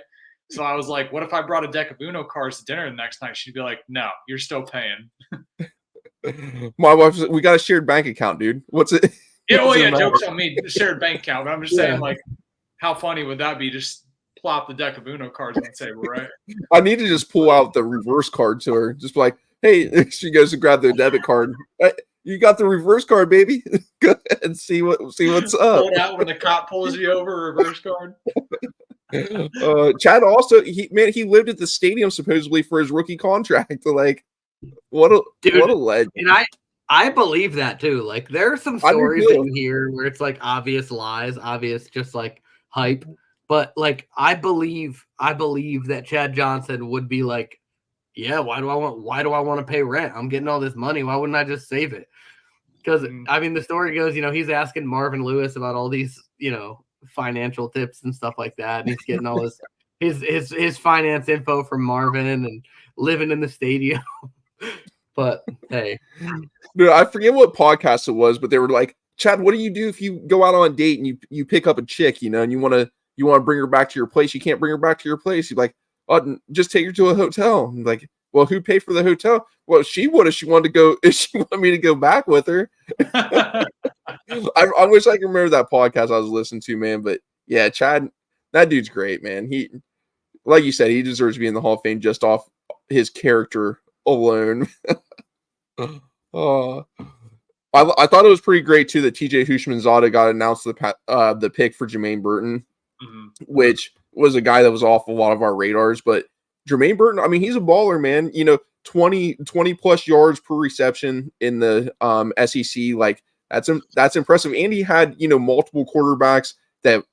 So I was like, what if I brought a deck of Uno cards to dinner the next night? She'd be like, no, you're still paying.
My wife's we got a shared bank account, dude. What's it?
Joke's on me, shared bank account. But I'm just saying, like, how funny would that be? Just plop the deck of Uno cards on the table, right?
I need to just pull out the reverse card to her. Just be like, hey, she goes to grab the debit card. You got the reverse card, baby. Go ahead and see what's up.
Pull it out when the cop pulls you over. Reverse card.
Chad also he lived at the stadium supposedly for his rookie contract. Like, what a legend.
And I believe that too. Like, there are some stories that you hear where it's like obvious lies, obvious just like hype. But like, I believe that Chad Johnson would be like, yeah, why do I want to pay rent? I'm getting all this money. Why wouldn't I just save it? Because I mean, the story goes, he's asking Marvin Lewis about all these, financial tips and stuff like that. And he's getting all his finance info from Marvin and living in the stadium. But hey,
dude, I forget what podcast it was, but they were like, Chad, what do you do if you go out on a date and you pick up a chick, and you want to bring her back to your place? You can't bring her back to your place. You're like, oh, just take her to a hotel. I'm like, Well, who paid for the hotel? Well, she would if she wanted to go. If she wanted me to go back with her. I wish I could remember that podcast I was listening to, man. But yeah, Chad, that dude's great, man. He, like you said, he deserves to be in the Hall of Fame just off his character alone. I thought it was pretty great too that TJ Hushmanzada got announced the pick for Jermaine Burton, which was a guy that was off a lot of our radars. But Jermaine Burton, I mean, he's a baller, man. 20 plus yards per reception in the SEC, like that's impressive. And he had multiple quarterbacks that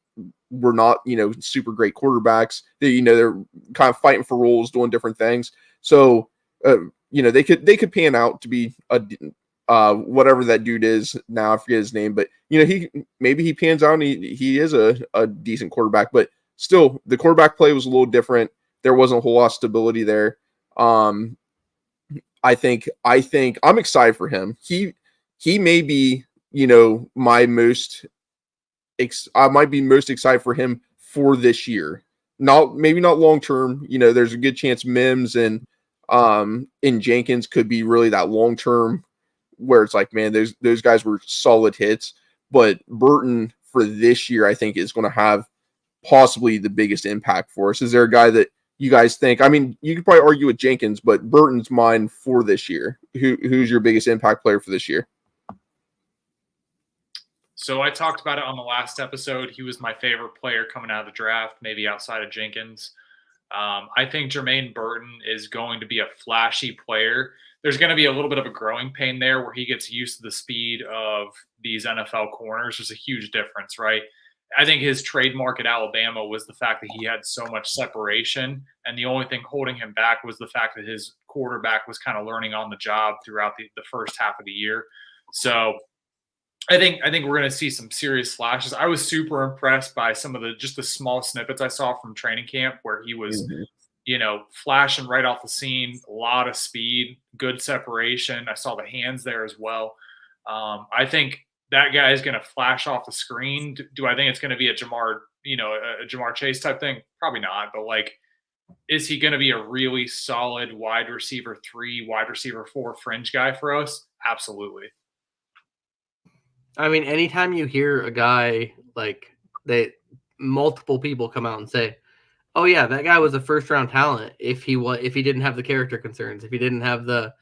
were not super great quarterbacks. They're kind of fighting for roles, doing different things. So they could pan out to be a whatever that dude is now. I forget his name, but he pans out and he is a decent quarterback. But still, the quarterback play was a little different. There wasn't a whole lot of stability there. I think I'm excited for him. He may be my most. I might be most excited for him for this year. Maybe not long term. There's a good chance Mims and Jenkins could be really that long term, where it's like, man, those guys were solid hits. But Burton for this year, I think, is going to have possibly the biggest impact for us. Is there a guy that you guys think? I mean, you could probably argue with Jenkins, but Burton's mine for this year. Who's your biggest impact player for this year?
So I talked about it on the last episode. He was my favorite player coming out of the draft, maybe outside of Jenkins. I think Jermaine Burton is going to be a flashy player. There's going to be a little bit of a growing pain there where he gets used to the speed of these NFL corners. There's a huge difference, right? I think his trademark at Alabama was the fact that he had so much separation, and the only thing holding him back was the fact that his quarterback was kind of learning on the job throughout the first half of the year. So I think we're going to see some serious flashes. I was super impressed by some of the small snippets I saw from training camp where he was, flashing right off the scene, a lot of speed, good separation. I saw the hands there as well. I think that guy is going to flash off the screen. Do I think it's going to be a Jamar Chase type thing? Probably not. But is he going to be a really solid wide receiver 3, wide receiver 4 fringe guy for us? Absolutely.
I mean, anytime you hear a guy multiple people come out and say, "Oh yeah, that guy was a first-round talent," if he didn't have the character concerns, if he didn't have the,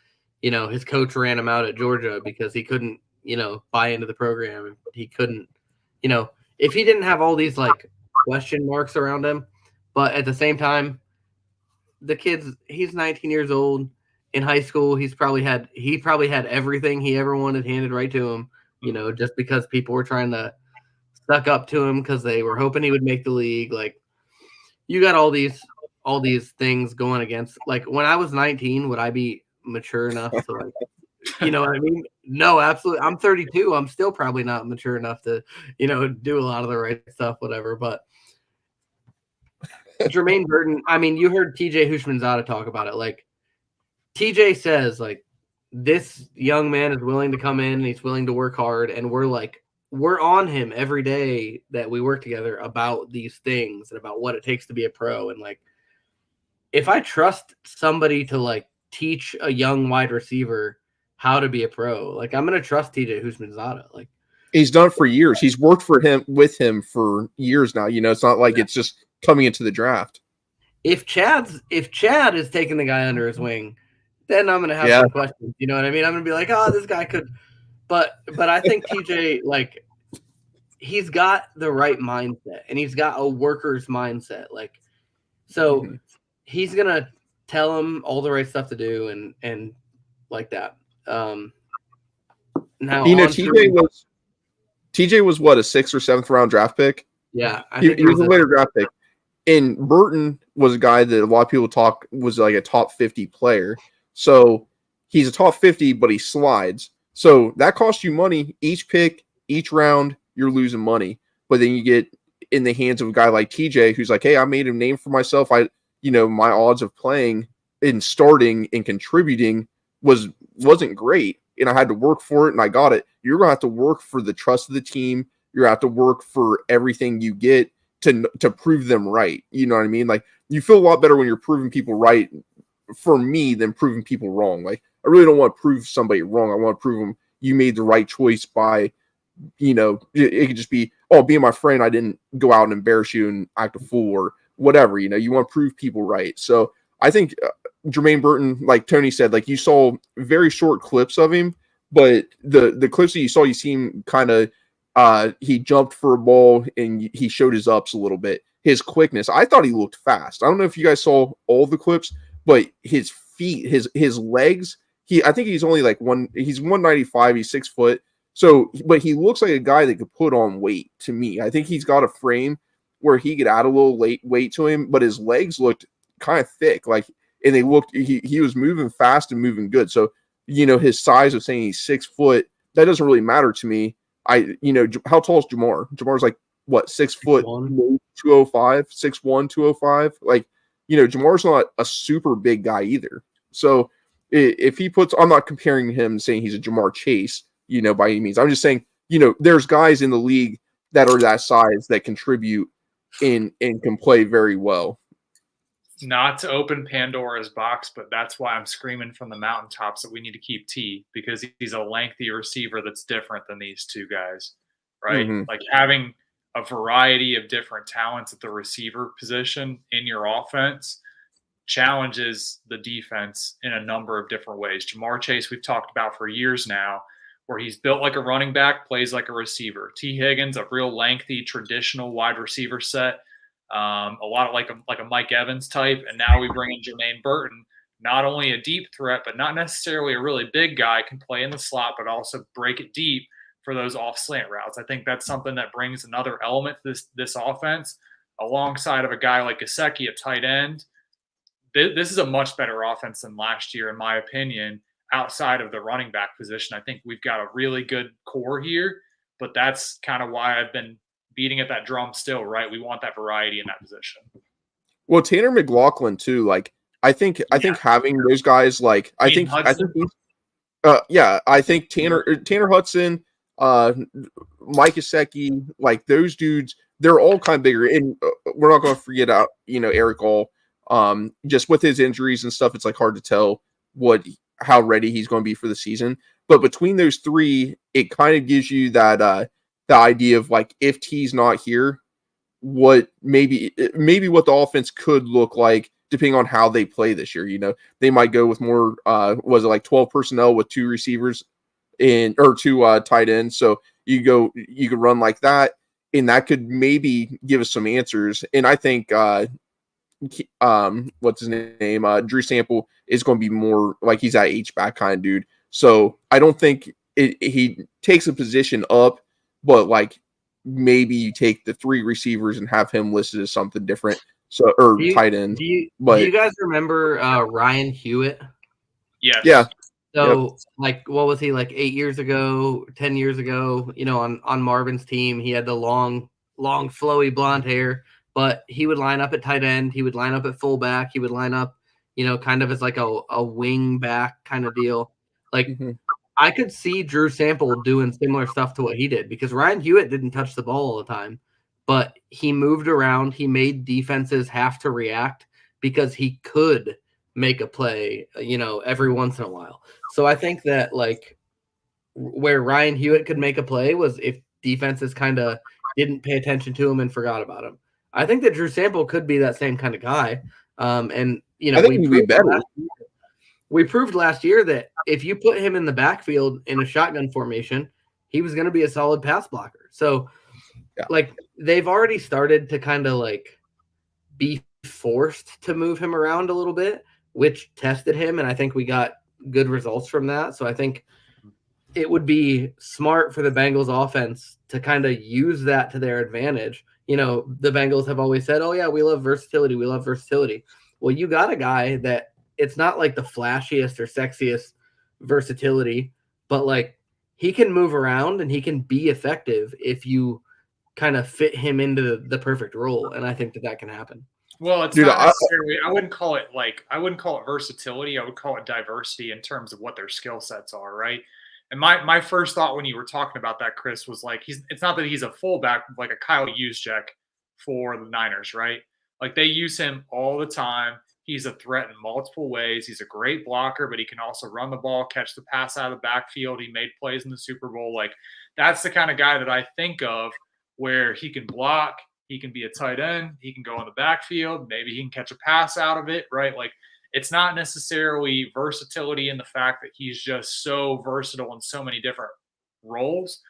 his coach ran him out at Georgia because he couldn't, buy into the program, and he couldn't, if he didn't have all these question marks around him, but at the same time, he's 19 years old. In high school, he probably had everything he ever wanted handed right to him. Just because people were trying to suck up to him because they were hoping he would make the league. You got all these things going against. When I was 19, would I be mature enough to you know what I mean? No, absolutely. I'm 32. I'm still probably not mature enough to, do a lot of the right stuff, whatever. But Jermaine Burton, I mean, you heard TJ Hushmanzada talk about it. TJ says, this young man is willing to come in and he's willing to work hard, and we're on him every day that we work together about these things and about what it takes to be a pro. And if I trust somebody to teach a young wide receiver how to be a pro, I'm going to trust TJ Hushmanzada.
He's done it for years. He's worked with him for years now. It's not it's just coming into the draft.
If Chad is taking the guy under his wing, then I'm going to have some questions. You know what I mean? I'm going to be like, oh, this guy could. But I think TJ, he's got the right mindset, and he's got a worker's mindset. So he's going to tell him all the right stuff to do and like that. Now, TJ was what, a 6th or 7th round draft pick? Yeah.
He was a later draft pick. And Burton was a guy that a lot of people was a top 50 player. So he's a top 50, but he slides. So that costs you money. Each pick, each round, you're losing money. But then you get in the hands of a guy like TJ, who's like, hey, I made a name for myself. My odds of playing and starting and contributing wasn't great. And I had to work for it, and I got it. You're going to have to work for the trust of the team. You're going to have to work for everything you get to prove them right. You know what I mean? You feel a lot better when you're proving people right for me than proving people wrong. Like, I really don't want to prove somebody wrong. I want to prove them you made the right choice by, it could just be, oh, being my friend, I didn't go out and embarrass you and act a fool or whatever. You want to prove people right. So I think Jermaine Burton, like Tony said, like you saw very short clips of him, but the clips that you see him kind of, he jumped for a ball and he showed his ups a little bit. His quickness, I thought he looked fast. I don't know if you guys saw all the clips, but his feet, his legs, I think he's only like he's 195, he's 6 foot. So, but he looks like a guy that could put on weight to me. I think he's got a frame where he could add a little weight to him, but his legs looked kind of thick. Like, and they looked, he was moving fast and moving good. So, his size of saying he's 6 foot, that doesn't really matter to me. How tall is Jamar? Jamar's like, what, 6 foot, 205, 6'1", 205. Like, Jamar's not a super big guy either. So if he puts, I'm not comparing him saying he's a Jamar Chase, by any means. I'm just saying, there's guys in the league that are that size that contribute and can play very well.
Not to open Pandora's box, but that's why I'm screaming from the mountaintops that we need to keep T, because he's a lengthy receiver that's different than these two guys, right?
Mm-hmm.
Like having a variety of different talents at the receiver position in your offense challenges the defense in a number of different ways. Jamar Chase, we've talked about for years now, where he's built like a running back, plays like a receiver. T. Higgins, a real lengthy, traditional wide receiver set, a lot of like a Mike Evans type. And now we bring in Jermaine Burton, not only a deep threat, but not necessarily a really big guy, can play in the slot, but also break it deep for those off slant routes. I think that's something that brings another element to this offense, alongside of a guy like Gesicki at tight end. This is a much better offense than last year, in my opinion, outside of the running back position. I think we've got a really good core here, but that's kind of why I've been beating at that drum still, right? We want that variety in that position.
Well, Tanner McLaughlin too, like I think having those guys, like I think Tanner Hudson, Mike Gesicki, like those dudes, they're all kind of bigger. And we're not going to forget out, Eric All, just with his injuries and stuff, it's like hard to tell how ready he's going to be for the season. But between those three, it kind of gives you that the idea of like, if T's not here, what maybe what the offense could look like depending on how they play this year. They might go with more, was it like 12 personnel with 2 receivers or 2 tight ends. So you could run like that, and that could maybe give us some answers. And I think, what's his name? Drew Sample is going to be more like he's that H-back kind of dude. So I don't think he takes a position up, but like maybe you take the 3 receivers and have him listed as something different. So, tight end.
Do you guys remember Ryan Hewitt?
Yes.
Yeah.
So, like, what was he, like 8 years ago, 10 years ago? On Marvin's team, he had the long, flowy blonde hair, but he would line up at tight end. He would line up at fullback. He would line up, kind of as like a wing back kind of deal. Like, I could see Drew Sample doing similar stuff to what he did, because Ryan Hewitt didn't touch the ball all the time, but he moved around. He made defenses have to react because he could make a play, every once in a while. So I think that like where Ryan Hewitt could make a play was if defenses kind of didn't pay attention to him and forgot about him. I think that Drew Sample could be that same kind of guy. And
I think he'd be better.
We proved last year that if you put him in the backfield in a shotgun formation, he was going to be a solid pass blocker. So, like, they've already started to kind of, like, be forced to move him around a little bit, which tested him, and I think we got good results from that. So I think it would be smart for the Bengals offense to kind of use that to their advantage. The Bengals have always said, oh, yeah, we love versatility. We love versatility. Well, you got a guy that it's not like the flashiest or sexiest versatility, but like he can move around and he can be effective if you kind of fit him into the perfect role. And I think that can happen.
Well, it's not necessarily, I wouldn't call it versatility. I would call it diversity in terms of what their skill sets are. Right. And my first thought when you were talking about that, Chris, was like, it's not that he's a fullback, like a Kyle Juszczyk for the Niners, right? Like they use him all the time. He's a threat in multiple ways. He's a great blocker, but he can also run the ball, catch the pass out of the backfield. He made plays in the Super Bowl. Like, that's the kind of guy that I think of where he can block, he can be a tight end, he can go in the backfield, maybe he can catch a pass out of it, right? Like, it's not necessarily versatility in the fact that he's just so versatile in so many different roles,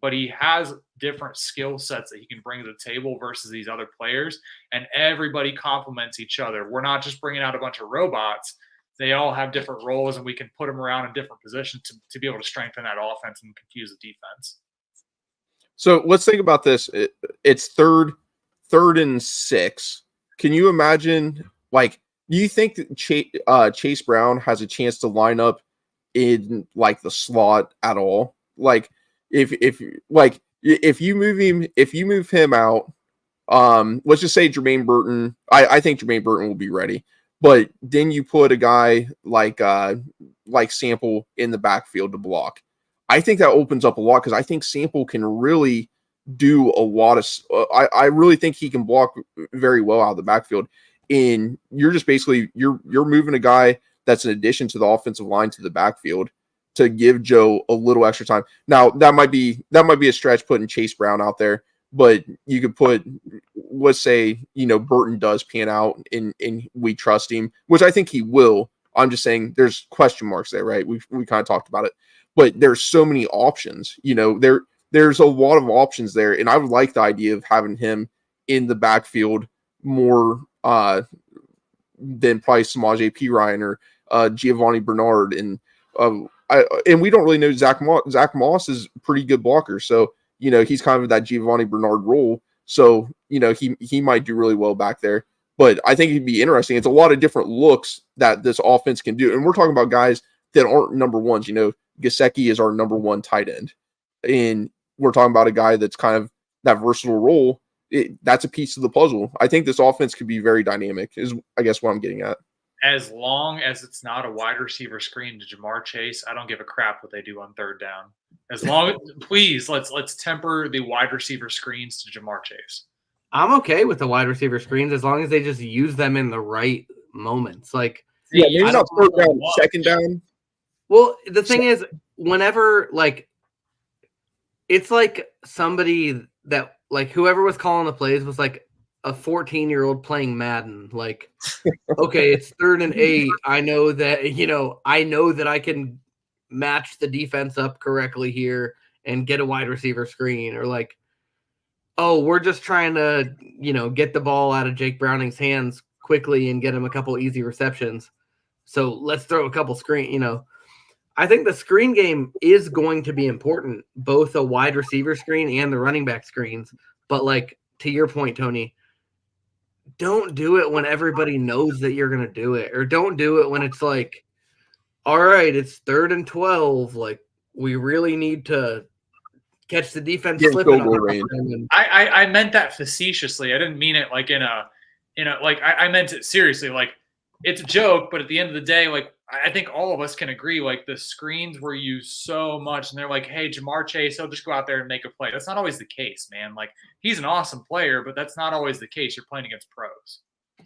but he has different skill sets that he can bring to the table versus these other players. And everybody complements each other. We're not just bringing out a bunch of robots. They all have different roles, and we can put them around in different positions to be able to strengthen that offense and confuse the defense.
So let's think about this. It's third and 6. Can you imagine, like, do you think that Chase Brown has a chance to line up in like the slot at all? Like, if you move him out, let's just say Jermaine Burton. I think Jermaine Burton will be ready, but then you put a guy like Sample in the backfield to block. I think that opens up a lot because I think Sample can really do a lot of. I really think he can block very well out of the backfield. And you're just basically you're moving a guy that's an addition to the offensive line to the backfield to give Joe a little extra time. Now that might be a stretch putting Chase Brown out there, but you could put, let's say, Burton does pan out and we trust him, which I think he will. I'm just saying there's question marks there, right? We kind of talked about it, but there's so many options. There's a lot of options there, and I would like the idea of having him in the backfield more than probably Samaje Perine or Giovanni Bernard, and we don't really know Zach Moss. Zach Moss is a pretty good blocker, so he's kind of that Giovanni Bernard role. So he might do really well back there. But I think it'd be interesting. It's a lot of different looks that this offense can do, and we're talking about guys that aren't number ones. Gesicki is our number one tight end, and we're talking about a guy that's kind of that versatile role. That's a piece of the puzzle. I think this offense could be very dynamic, is I guess what I'm getting at.
As long as it's not a wide receiver screen to Jamar Chase, I don't give a crap what they do on third down. As long as, please, let's temper the wide receiver screens to Jamar Chase.
I'm okay with the wide receiver screens as long as they just use them in the right moments. Like,
yeah, maybe not third down, second down.
Well, the thing is, whenever, like, it's like somebody that, like, whoever was calling the plays was like a 14-year-old playing Madden. Like, okay, it's 3rd and 8. I know that I can match the defense up correctly here and get a wide receiver screen, or like, oh, we're just trying to, get the ball out of Jake Browning's hands quickly and get him a couple easy receptions. So let's throw a couple screen, I think the screen game is going to be important, both a wide receiver screen and the running back screens. But, like, to your point, Tony, don't do it when everybody knows that you're going to do it, or don't do it when it's like, all right, it's 3rd and 12. Like, we really need to catch the defense slipping.
I meant that facetiously. I didn't mean it like I meant it seriously. Like, it's a joke, but at the end of the day, like, I think all of us can agree, like, the screens were used so much, and they're like, hey, Jamar Chase, he'll just go out there and make a play. That's not always the case, man. Like, he's an awesome player, but that's not always the case. You're playing against pros.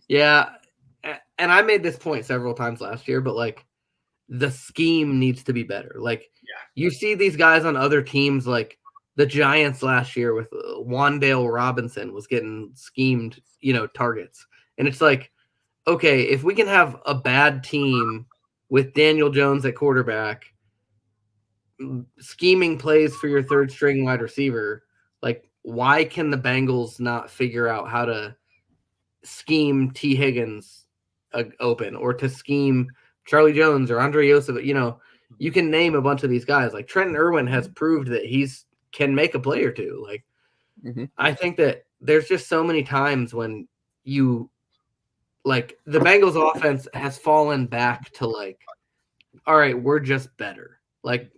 Yeah, and I made this point several times last year, but, like, the scheme needs to be better. Like, you see these guys on other teams, like the Giants last year with Wan'Dale Robinson was getting schemed, targets. And it's like, okay, if we can have a bad team with Daniel Jones at quarterback, scheming plays for your 3rd string wide receiver, like, why can the Bengals not figure out how to scheme T. Higgins open, or to scheme Charlie Jones or Andre Joseph? You can name a bunch of these guys. Like, Trenton Irwin has proved that can make a play or two. Like, I think that there's just so many times when like, the Bengals offense has fallen back to, like, all right, we're just better. Like,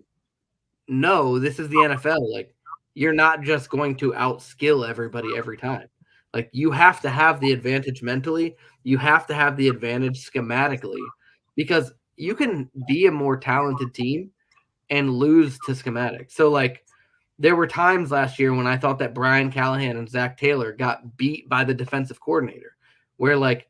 no, this is the NFL. Like, you're not just going to outskill everybody every time. Like, you have to have the advantage mentally. You have to have the advantage schematically, because you can be a more talented team and lose to schematic. So, like, there were times last year when I thought that Brian Callahan and Zach Taylor got beat by the defensive coordinator, where, like,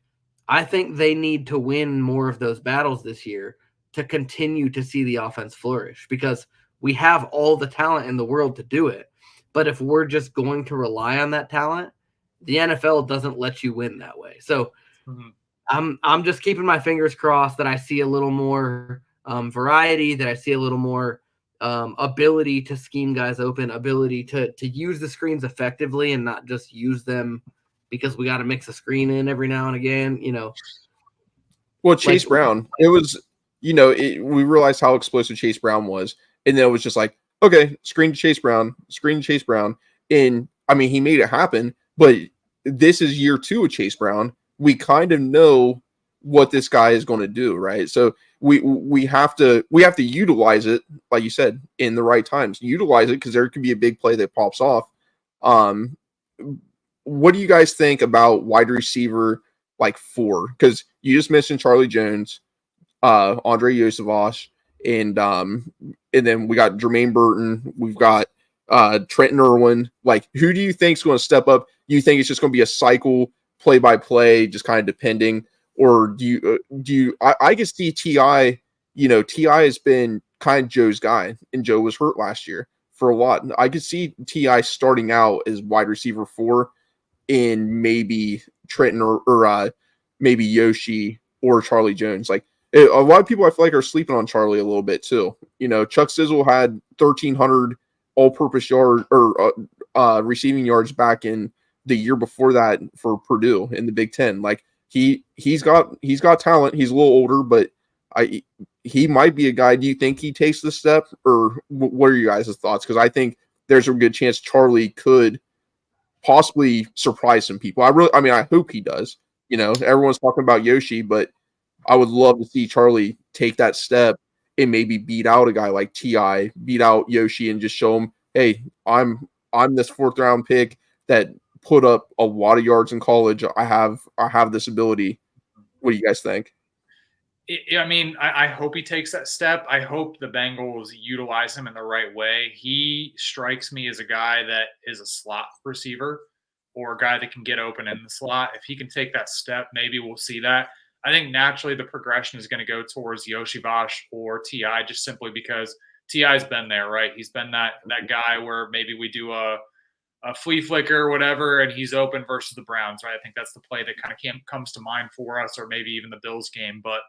I think they need to win more of those battles this year to continue to see the offense flourish, because we have all the talent in the world to do it. But if we're just going to rely on that talent, the NFL doesn't let you win that way. So I'm just keeping my fingers crossed that I see a little more variety, that I see a little more ability to scheme guys open, ability to use the screens effectively and not just use them because we got to mix a screen in every now and again, you know.
Well, Chase Brown, it was, you know, we realized how explosive Chase Brown was, and then it was just like, okay, screen to Chase Brown, and I mean, he made it happen. But this is year 2 of Chase Brown. We kind of know what this guy is going to do, right? So we have to utilize it, like you said, in the right times. Utilize it because there could be a big play that pops off. What do you guys think about wide receiver like 4? Because you just mentioned Charlie Jones, Andre Yosevach, and then we got Jermaine Burton. We've got Trenton Irwin. Like, who do you think is going to step up? You think it's just going to be a cycle, play by play, just kind of depending, or do you? I can see Ti. You know, Ti has been kind of Joe's guy, and Joe was hurt last year for a lot. I could see Ti starting out as wide receiver 4. In maybe Trenton or maybe Yoshi or Charlie Jones. Like, a lot of people I feel like are sleeping on Charlie a little bit too. You know, Chuck Sizzle had 1,300 all-purpose yard or receiving yards back in the year before that for Purdue in the Big Ten. Like, he's got talent. He's a little older, but he might be a guy. Do you think he takes the step, or what are you guys' thoughts? Because I think there's a good chance Charlie could possibly surprise some people. I hope he does. You know, everyone's talking about Yoshi, but I would love to see Charlie take that step and maybe beat out a guy like Ti, beat out Yoshi, and just show him, hey, I'm this 4th round pick that put up a lot of yards in college. I have this ability. What do you guys think?
I mean, I hope he takes that step. I hope the Bengals utilize him in the right way. He strikes me as a guy that is a slot receiver or a guy that can get open in the slot. If he can take that step, maybe we'll see that. I think naturally the progression is going to go towards Yosevach or Ti, just simply because Ti's been there, right? He's been that guy where maybe we do a flea flicker or whatever, and he's open versus the Browns, right? I think that's the play that kind of comes to mind for us, or maybe even the Bills game. But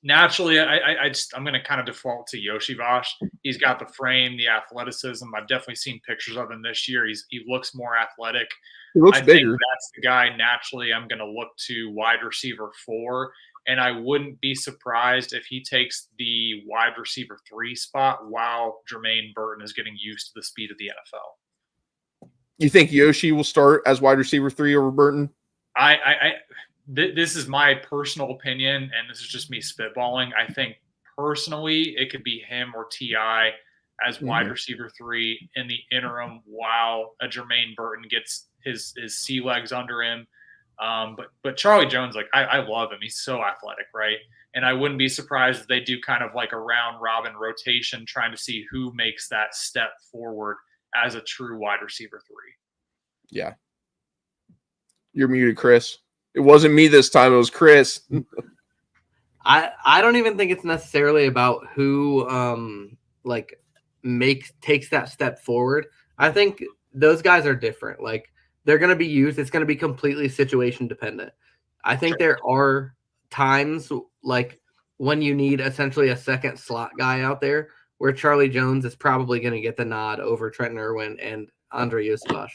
naturally, I'm going to kind of default to Yosevach. He's got the frame, the athleticism. I've definitely seen pictures of him this year. He looks more athletic.
He looks bigger.
Think that's the guy naturally I'm going to look to wide receiver 4. And I wouldn't be surprised if he takes the wide receiver 3 spot while Jermaine Burton is getting used to the speed of the NFL.
You think Yoshi will start as wide receiver 3 over Burton?
This is my personal opinion, and this is just me spitballing. I think personally it could be him or Ti as wide receiver 3 in the interim while a Jermaine Burton gets his sea legs under him. But Charlie Jones, like, I love him. He's so athletic, right? And I wouldn't be surprised if they do kind of like a round robin rotation, trying to see who makes that step forward as a true wide receiver 3.
Yeah. You're muted, Chris. It wasn't me this time. It was Chris.
I don't even think it's necessarily about who takes that step forward. I think those guys are different. Like, they're going to be used. It's going to be completely situation dependent. I think there are times like when you need essentially a second slot guy out there where Charlie Jones is probably going to get the nod over Trenton Irwin and Andre Yosevach.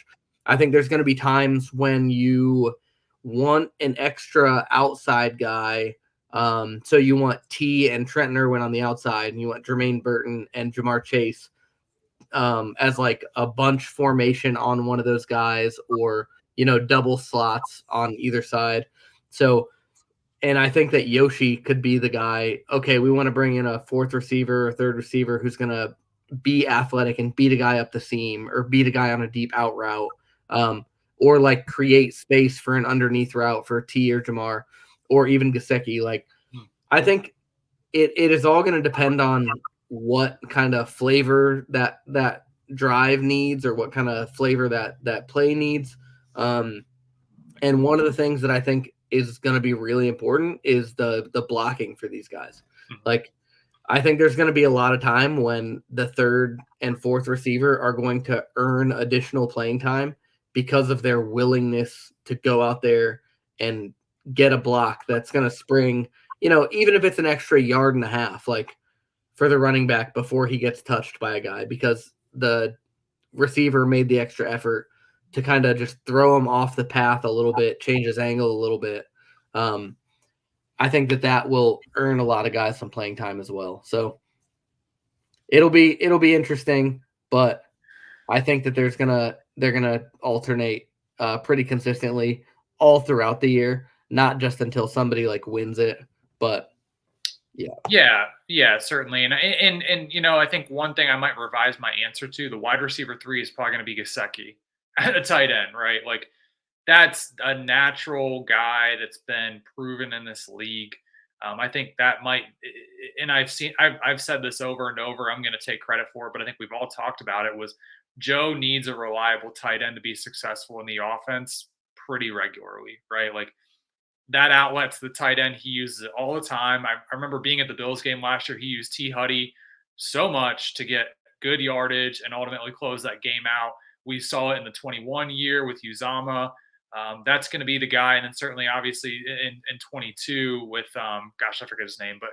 I think there's going to be times when you want an extra outside guy. So you want T and Trenton Irwin on the outside, and you want Jermaine Burton and Jamar Chase as like a bunch formation on one of those guys, or, you know, double slots on either side. So, and I think that Yoshi could be the guy. Okay, we want to bring in a 4th receiver or 3rd receiver who's going to be athletic and beat a guy up the seam or beat a guy on a deep out route. Or like create space for an underneath route for T or Jamar or even Gesicki. Like, I think it is all going to depend on what kind of flavor that drive needs, or what kind of flavor that play needs. And one of the things that I think is going to be really important is the blocking for these guys.
Mhm.
Like, I think there's going to be a lot of time when the third and fourth receiver are going to earn additional playing time because of their willingness to go out there and get a block that's going to spring, even if it's an extra yard and a half, like for the running back before he gets touched by a guy, because the receiver made the extra effort to kind of just throw him off the path a little bit, change his angle a little bit. I think that will earn a lot of guys some playing time as well. So it'll be interesting, but I think that they're gonna alternate pretty consistently all throughout the year, not just until somebody like wins it, but
yeah, certainly. And I think one thing I might revise my answer to, the wide receiver 3 is probably going to be Gesicki at a tight end, right? Like, that's a natural guy that's been proven in this league. I think that might, and I've said this over and over. I'm going to take credit for it, but I think we've all talked about it. Was Joe needs a reliable tight end to be successful in the offense pretty regularly, right? Like, that outlet's the tight end. He uses it all the time. I remember being at the Bills game last year. He used T. Huddy so much to get good yardage and ultimately close that game out. We saw it in the 21 year with Uzama. That's going to be the guy. And then certainly, obviously, in 22 with, gosh, I forget his name, but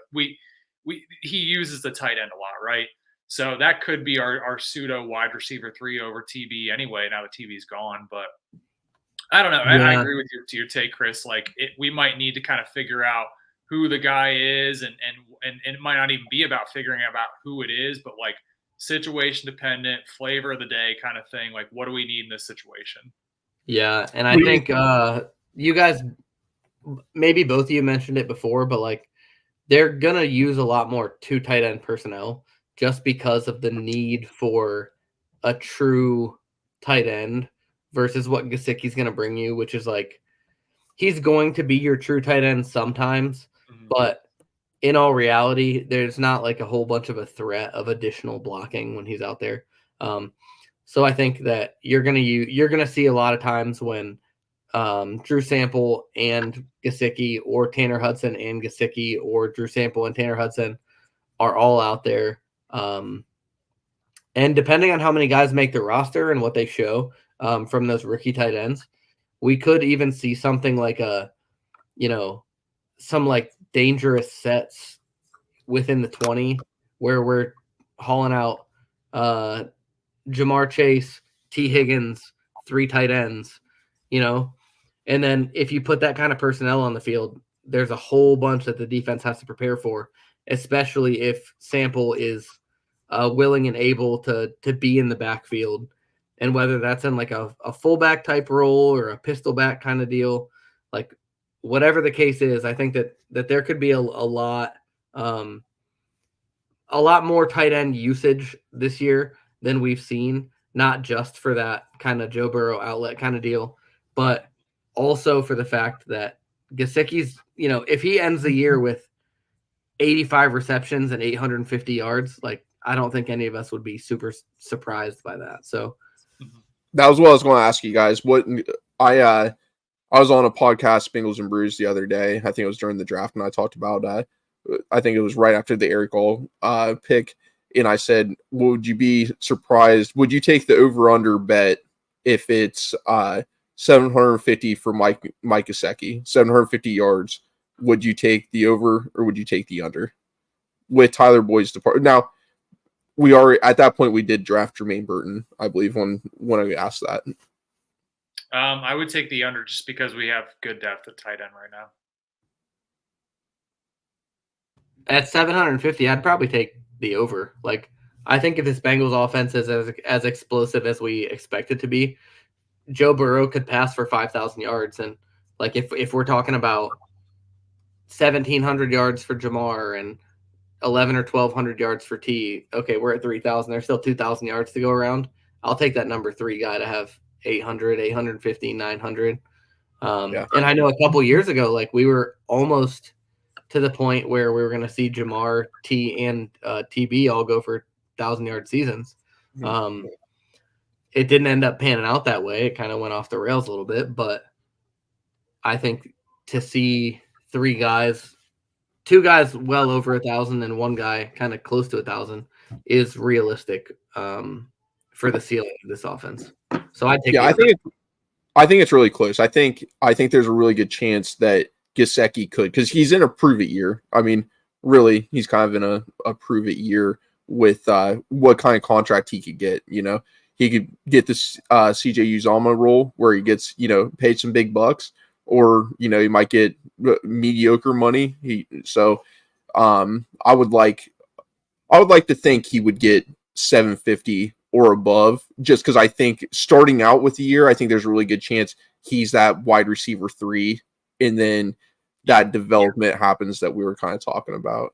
he uses the tight end a lot, right? So that could be our pseudo wide receiver 3 over TB anyway, now that TB's gone. But I don't know. I agree with your take, Chris. Like, we might need to kind of figure out who the guy is, and it might not even be about figuring out who it is, but like situation dependent, flavor of the day kind of thing. Like, what do we need in this situation?
Yeah, and I think you guys, maybe both of you mentioned it before, but like they're gonna use a lot more 2 tight end personnel just because of the need for a true tight end versus what Gesicki's going to bring you, which is like he's going to be your true tight end sometimes, but in all reality, there's not like a whole bunch of a threat of additional blocking when he's out there. So I think that you're gonna see a lot of times when Drew Sample and Gesicki, or Tanner Hudson and Gesicki, or Drew Sample and Tanner Hudson are all out there. And depending on how many guys make the roster and what they show from those rookie tight ends, we could even see something like some like dangerous sets within the 20 where we're hauling out Jamar Chase, T. Higgins, 3 tight ends, and then if you put that kind of personnel on the field, there's a whole bunch that the defense has to prepare for, especially if Sample is willing and able to be in the backfield. And whether that's in like a fullback type role or a pistol back kind of deal, like whatever the case is, I think that there could be a lot more tight end usage this year than we've seen, not just for that kind of Joe Burrow outlet kind of deal, but also for the fact that Gesicki's, if he ends the year with 85 receptions and 850 yards, like I don't think any of us would be super surprised by that. So
that was what I was going to ask you guys. What I was on a podcast, Bengals and Brews, the other day. I think it was during the draft, and I talked about I think it was right after the Eric All pick, and I said, would you be surprised? Would you take the over/under bet if it's 750 for Mike Gesicki, 750 yards? Would you take the over or would you take the under with Tyler Boyd's departure? Now, we are at that point. We did draft Jermaine Burton, I believe, when I asked that.
I would take the under just because we have good depth at tight end right now.
At 750, I'd probably take the over. Like, I think if this Bengals offense is as explosive as we expect it to be, Joe Burrow could pass for 5,000 yards. And like, if we're talking about 1,700 yards for Jamar and 1,100 or 1,200 yards for T, okay, we're at 3,000. There's still 2,000 yards to go around. I'll take that number 3 guy to have 800, 850, 900. And I know a couple years ago, like we were almost to the point where we were going to see Jamar, T, and TB all go for 1,000-yard seasons. It didn't end up panning out that way. It kind of went off the rails a little bit, but I think to see two guys well over 1,000 and one guy kind of close to 1,000 is realistic for the ceiling of this offense. So I take
I think it's really close. I think there's a really good chance that Gesicki could, because he's in a prove it year. I mean, really, he's kind of in a prove it year with what kind of contract he could get. You know, he could get this CJ Uzomah role where he gets, you know, paid some big bucks, or, you know, he might get mediocre money. I would like to think he would get 750 or above, just because I think starting out with the year, I think there's a really good chance he's that wide receiver 3, and then that development happens that we were kind of talking about.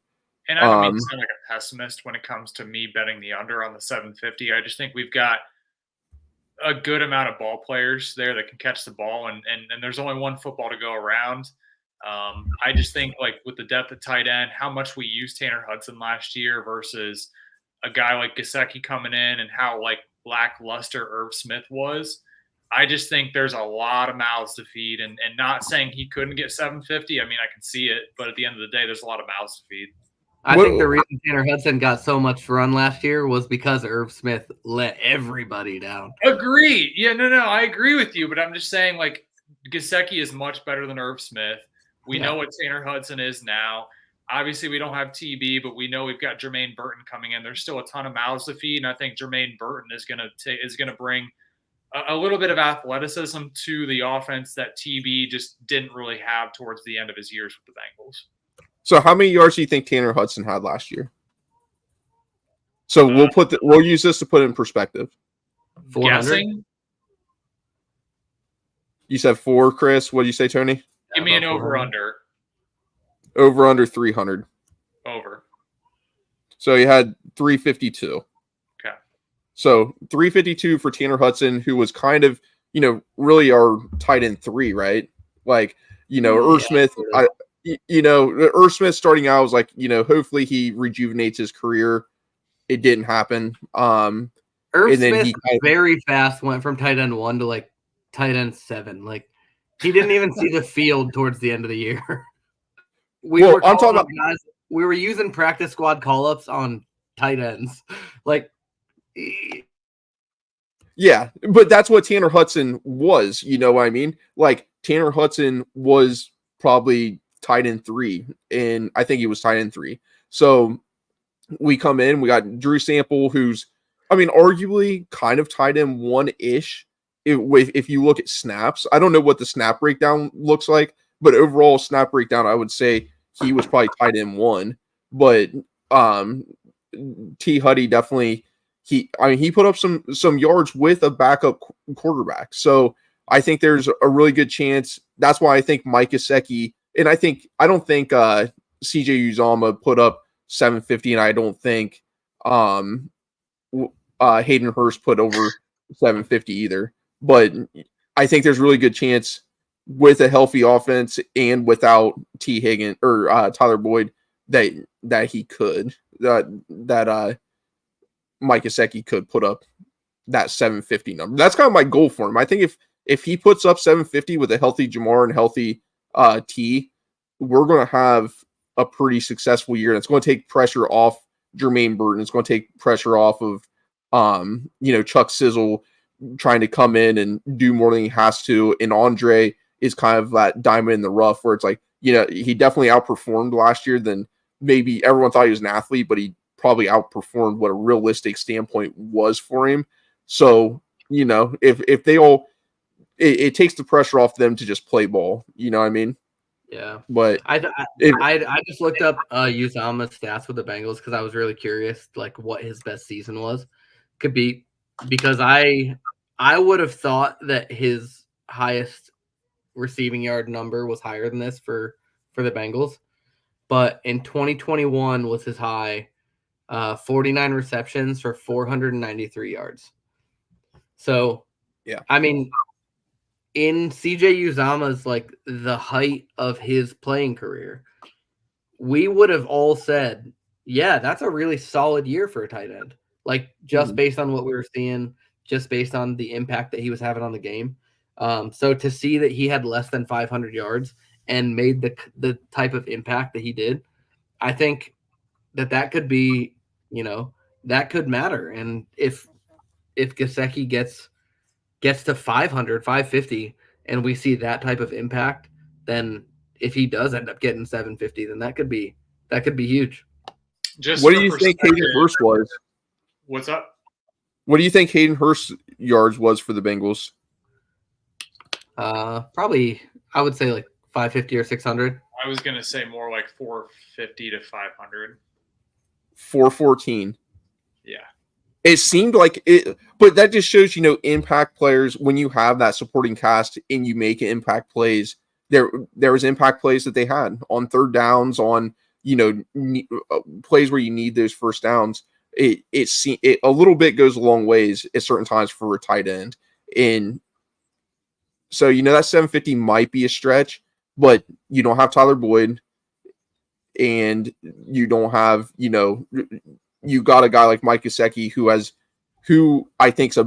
And I don't mean to sound like a pessimist when it comes to me betting the under on the 750. I just think we've got a good amount of ball players there that can catch the ball, and there's only one football to go around. I just think, like, with the depth at tight end, how much we used Tanner Hudson last year versus a guy like Gesicki coming in, and how, like, lackluster Irv Smith was. I just think there's a lot of mouths to feed, and not saying he couldn't get 750. I mean, I can see it, but at the end of the day, there's a lot of mouths to feed.
I think the reason Tanner Hudson got so much run last year was because Irv Smith let everybody down.
Agree. Yeah, no, I agree with you, but I'm just saying, like, Gesicki is much better than Irv Smith. We know what Tanner Hudson is now. Obviously, we don't have TB, but we know we've got Jermaine Burton coming in. There's still a ton of mouths to feed, and I think Jermaine Burton is going to bring a little bit of athleticism to the offense that TB just didn't really have towards the end of his years with the Bengals.
So, how many yards do you think Tanner Hudson had last year? So we'll use this to put it in perspective.
400.
Guessing?
You said 4, Chris. What do you say, Tony?
Give me an over/under.
Over/under 300.
Over.
So he had 352.
Okay.
So 352 for Tanner Hudson, who was kind of, you know, really our tight end 3, right? Like, you know, Irv Smith. Irv Smith starting out was like, you know, hopefully he rejuvenates his career. It didn't happen.
Irv Smith very fast went from tight end 1 to like tight end 7. Like, he didn't even see the field towards the end of the year. We were using practice squad call-ups on tight ends. Like, yeah,
but that's what Tanner Hudson was. You know what I mean? Like, Tanner Hudson was probably tight end 3, and I think he was tight end 3. So we come in, we got Drew Sample, who's, I mean, arguably kind of tight end 1-ish. If you look at snaps, I don't know what the snap breakdown looks like, but overall snap breakdown, I would say he was probably tight end 1. But T. Huddy definitely, he put up some yards with a backup quarterback. So I think there's a really good chance. That's why I think Mike Gesicki, and I don't think CJ Uzomah put up 750, and I don't think Hayden Hurst put over 750 either. But I think there's a really good chance with a healthy offense and without T. Higgins or Tyler Boyd that he could, that Mike Gesicki could put up that 750 number. That's kind of my goal for him. I think if he puts up 750 with a healthy Jamar and healthy T, we're going to have a pretty successful year. And it's going to take pressure off Jermaine Burton. It's going to take pressure off of Chuck Sizzle trying to come in and do more than he has to. And Andre is kind of that diamond in the rough where it's like, you know, he definitely outperformed last year than maybe everyone thought he was an athlete, but he probably outperformed what a realistic standpoint was for him. So, you know, if they all, it takes the pressure off them to just play ball. You know what I mean?
Yeah.
But
I just looked up Uzomah's stats with the Bengals because I was really curious, like, what his best season was. Could be because I would have thought that his highest receiving yard number was higher than this for the Bengals. But in 2021 was his high, 49 receptions for 493 yards. So,
yeah,
I mean, in CJ Uzomah's, like, the height of his playing career, we would have all said, yeah, that's a really solid year for a tight end. Like, just based on what we were seeing, just based on the impact that he was having on the game. So to see that he had less than 500 yards and made the type of impact that he did, I think that could be, that could matter. And if Gesicki gets to 500, 550, and we see that type of impact, then if he does end up getting 750, then that could be huge.
Just
what do you think Hayden Hurst was?
What's up?
What do you think Hayden Hurst yards was for the Bengals?
Probably, I would say like 550 or 600.
I was going to say more like 450 to 500.
414.
Yeah.
It seemed like it, but that just shows, impact players, when you have that supporting cast and you make impact plays, there was impact plays that they had on third downs, on, plays where you need those first downs. It a little bit goes a long ways at certain times for a tight end. And so, that 750 might be a stretch, but you don't have Tyler Boyd, and you don't have, you got a guy like Mike Gesicki who I think is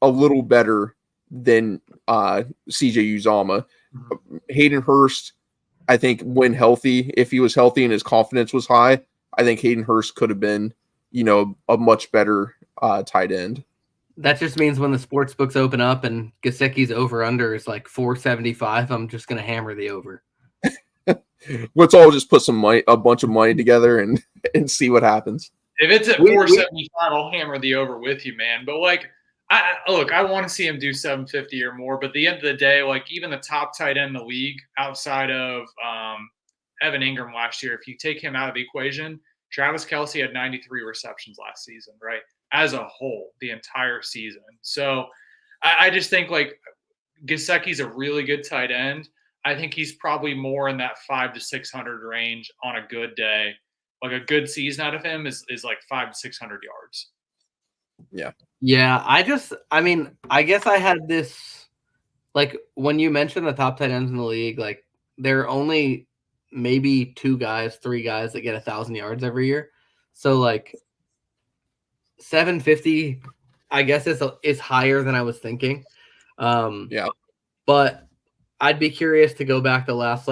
a little better than CJ Uzomah. Hayden Hurst, I think when healthy, if he was healthy and his confidence was high, I think Hayden Hurst could have been, a much better tight end.
That just means when the sports books open up and Gesicki's over-under is like 475, I'm just going to hammer the over.
Let's all just put a bunch of money together and see what happens.
If it's at 475, I'll hammer the over with you, man. But I want to see him do 750 or more. But at the end of the day, even the top tight end in the league, outside of Evan Ingram last year, if you take him out of the equation, Travis Kelce had 93 receptions last season, right? As a whole, the entire season. So I just think Gesicki's a really good tight end. I think he's probably more in that 500 to 600 range on a good day. Like a good season out of him is like 500 to 600 yards.
Yeah.
Yeah. I guess I had this, when you mentioned the top tight ends in the league, there are only maybe 3 guys that get 1,000 yards every year. So 750, I guess is higher than I was thinking.
Yeah.
But I'd be curious to go back the last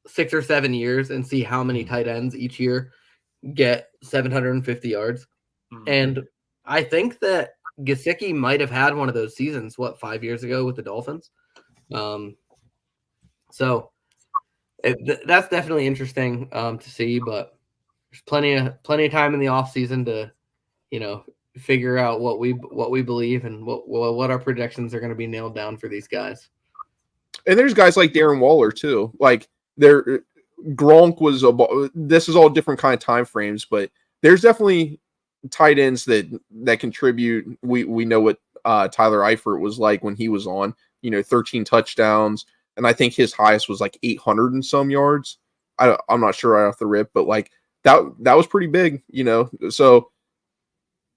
6 or 7 years and see how many tight ends each year get 750 yards. Mm-hmm. And I think that Gesicki might have had one of those seasons, 5 years ago with the Dolphins. So that's definitely interesting to see, but there's plenty of time in the off season to, figure out what we believe and what our projections are going to be nailed down for these guys.
And there's guys like Darren Waller too. Gronk was this is all different kind of time frames, but there's definitely tight ends that contribute. We know what Tyler Eifert was like when he was on, 13 touchdowns, and I think his highest was 800 and some yards. I'm not sure right off the rip, but that was pretty big, So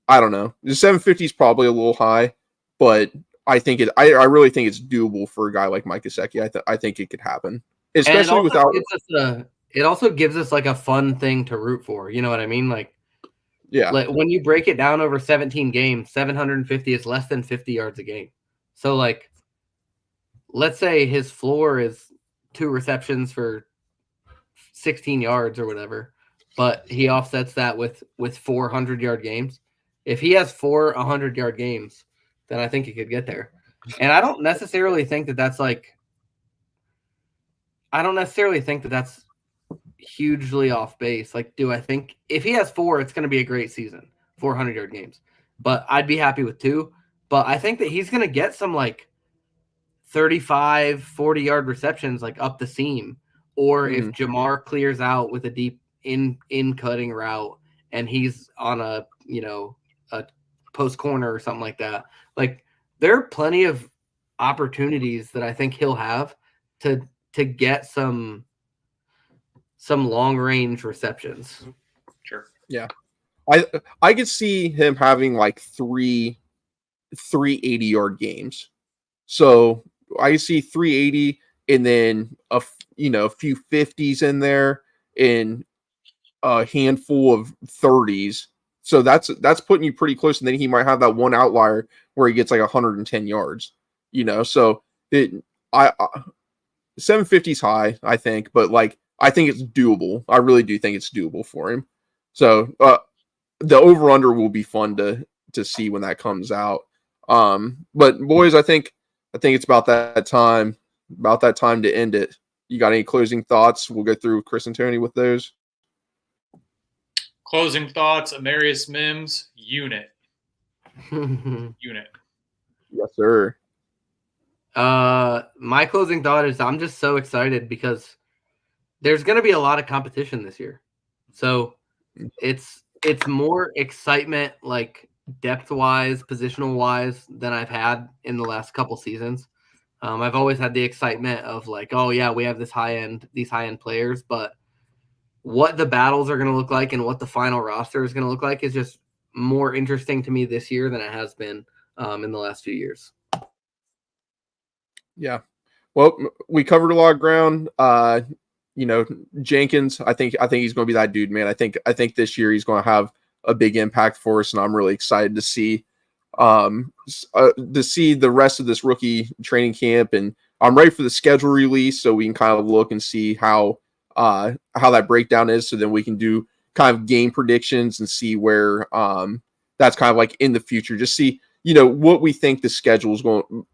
I don't know. The 750 is probably a little high, but I think I really think it's doable for a guy like Mike Gesicki. I think it could happen, especially without.
It also gives us a fun thing to root for. You know what I mean?
Yeah.
When you break it down over 17 games, 750 is less than 50 yards a game. So let's say his floor is 2 receptions for 16 yards or whatever, but he offsets that with 400-yard games. If he has 4 100-yard games, then I think he could get there. And I don't necessarily think that that's hugely off base. Do I think if he has 4, it's going to be a great season, 400-yard games. But I'd be happy with 2. But I think that he's going to get some 35, 40-yard receptions up the seam. Or if Jamar clears out with a deep in cutting route and he's on a post corner or something like that. There are plenty of opportunities that I think he'll have to get some long range receptions.
Sure.
Yeah. I could see him having 3 80-yard games. So I see 380 and then a few 50s in there and a handful of 30s. So that's putting you pretty close. And then he might have that one outlier where he gets 110 yards, So 750 is high, I think, but like I think it's doable. I really do think it's doable for him. So the over under will be fun to see when that comes out. But boys, I think it's about that time to end it. You got any closing thoughts? We'll go through Chris and Tony with those.
Closing thoughts, Amarius Mims, unit. Unit.
Yes, sir.
My closing thought is I'm just so excited because there's going to be a lot of competition this year. So it's more excitement, like depth-wise, positional-wise, than I've had in the last couple seasons. I've always had the excitement of like, oh yeah, we have these high-end players, but what the battles are going to look like and what the final roster is going to look like is just more interesting to me this year than it has been in the last few years.
Yeah. Well, we covered a lot of ground. Jenkins, I think he's going to be that dude, man. I think this year he's going to have a big impact for us, and I'm really excited to see the rest of this rookie training camp, and I'm ready for the schedule release so we can kind of look and see how that breakdown is, so then we can do kind of game predictions and see where that's kind of like in the future. Just see, what we think the schedule is going.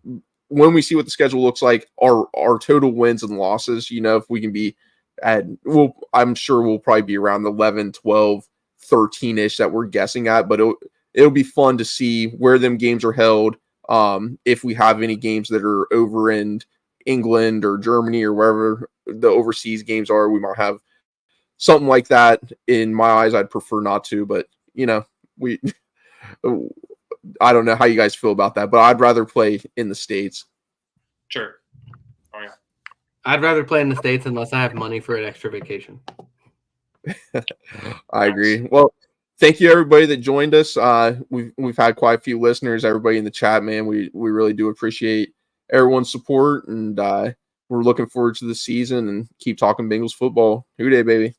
When we see what the schedule looks like, our total wins and losses, if we can be I'm sure we'll probably be around 11, 12, 13-ish that we're guessing at, but it'll be fun to see where them games are held. If we have any games that are over in England or Germany or wherever the overseas games are, we might have something like that. In my eyes, I'd prefer not to, but I don't know how you guys feel about that, but I'd rather play in the States.
Sure. Oh yeah.
I'd rather play in the States unless I have money for an extra vacation.
I agree. Well, thank you everybody that joined us. We've had quite a few listeners, everybody in the chat, man. We really do appreciate everyone's support, and we're looking forward to the season and keep talking Bengals football. Who Dey, baby.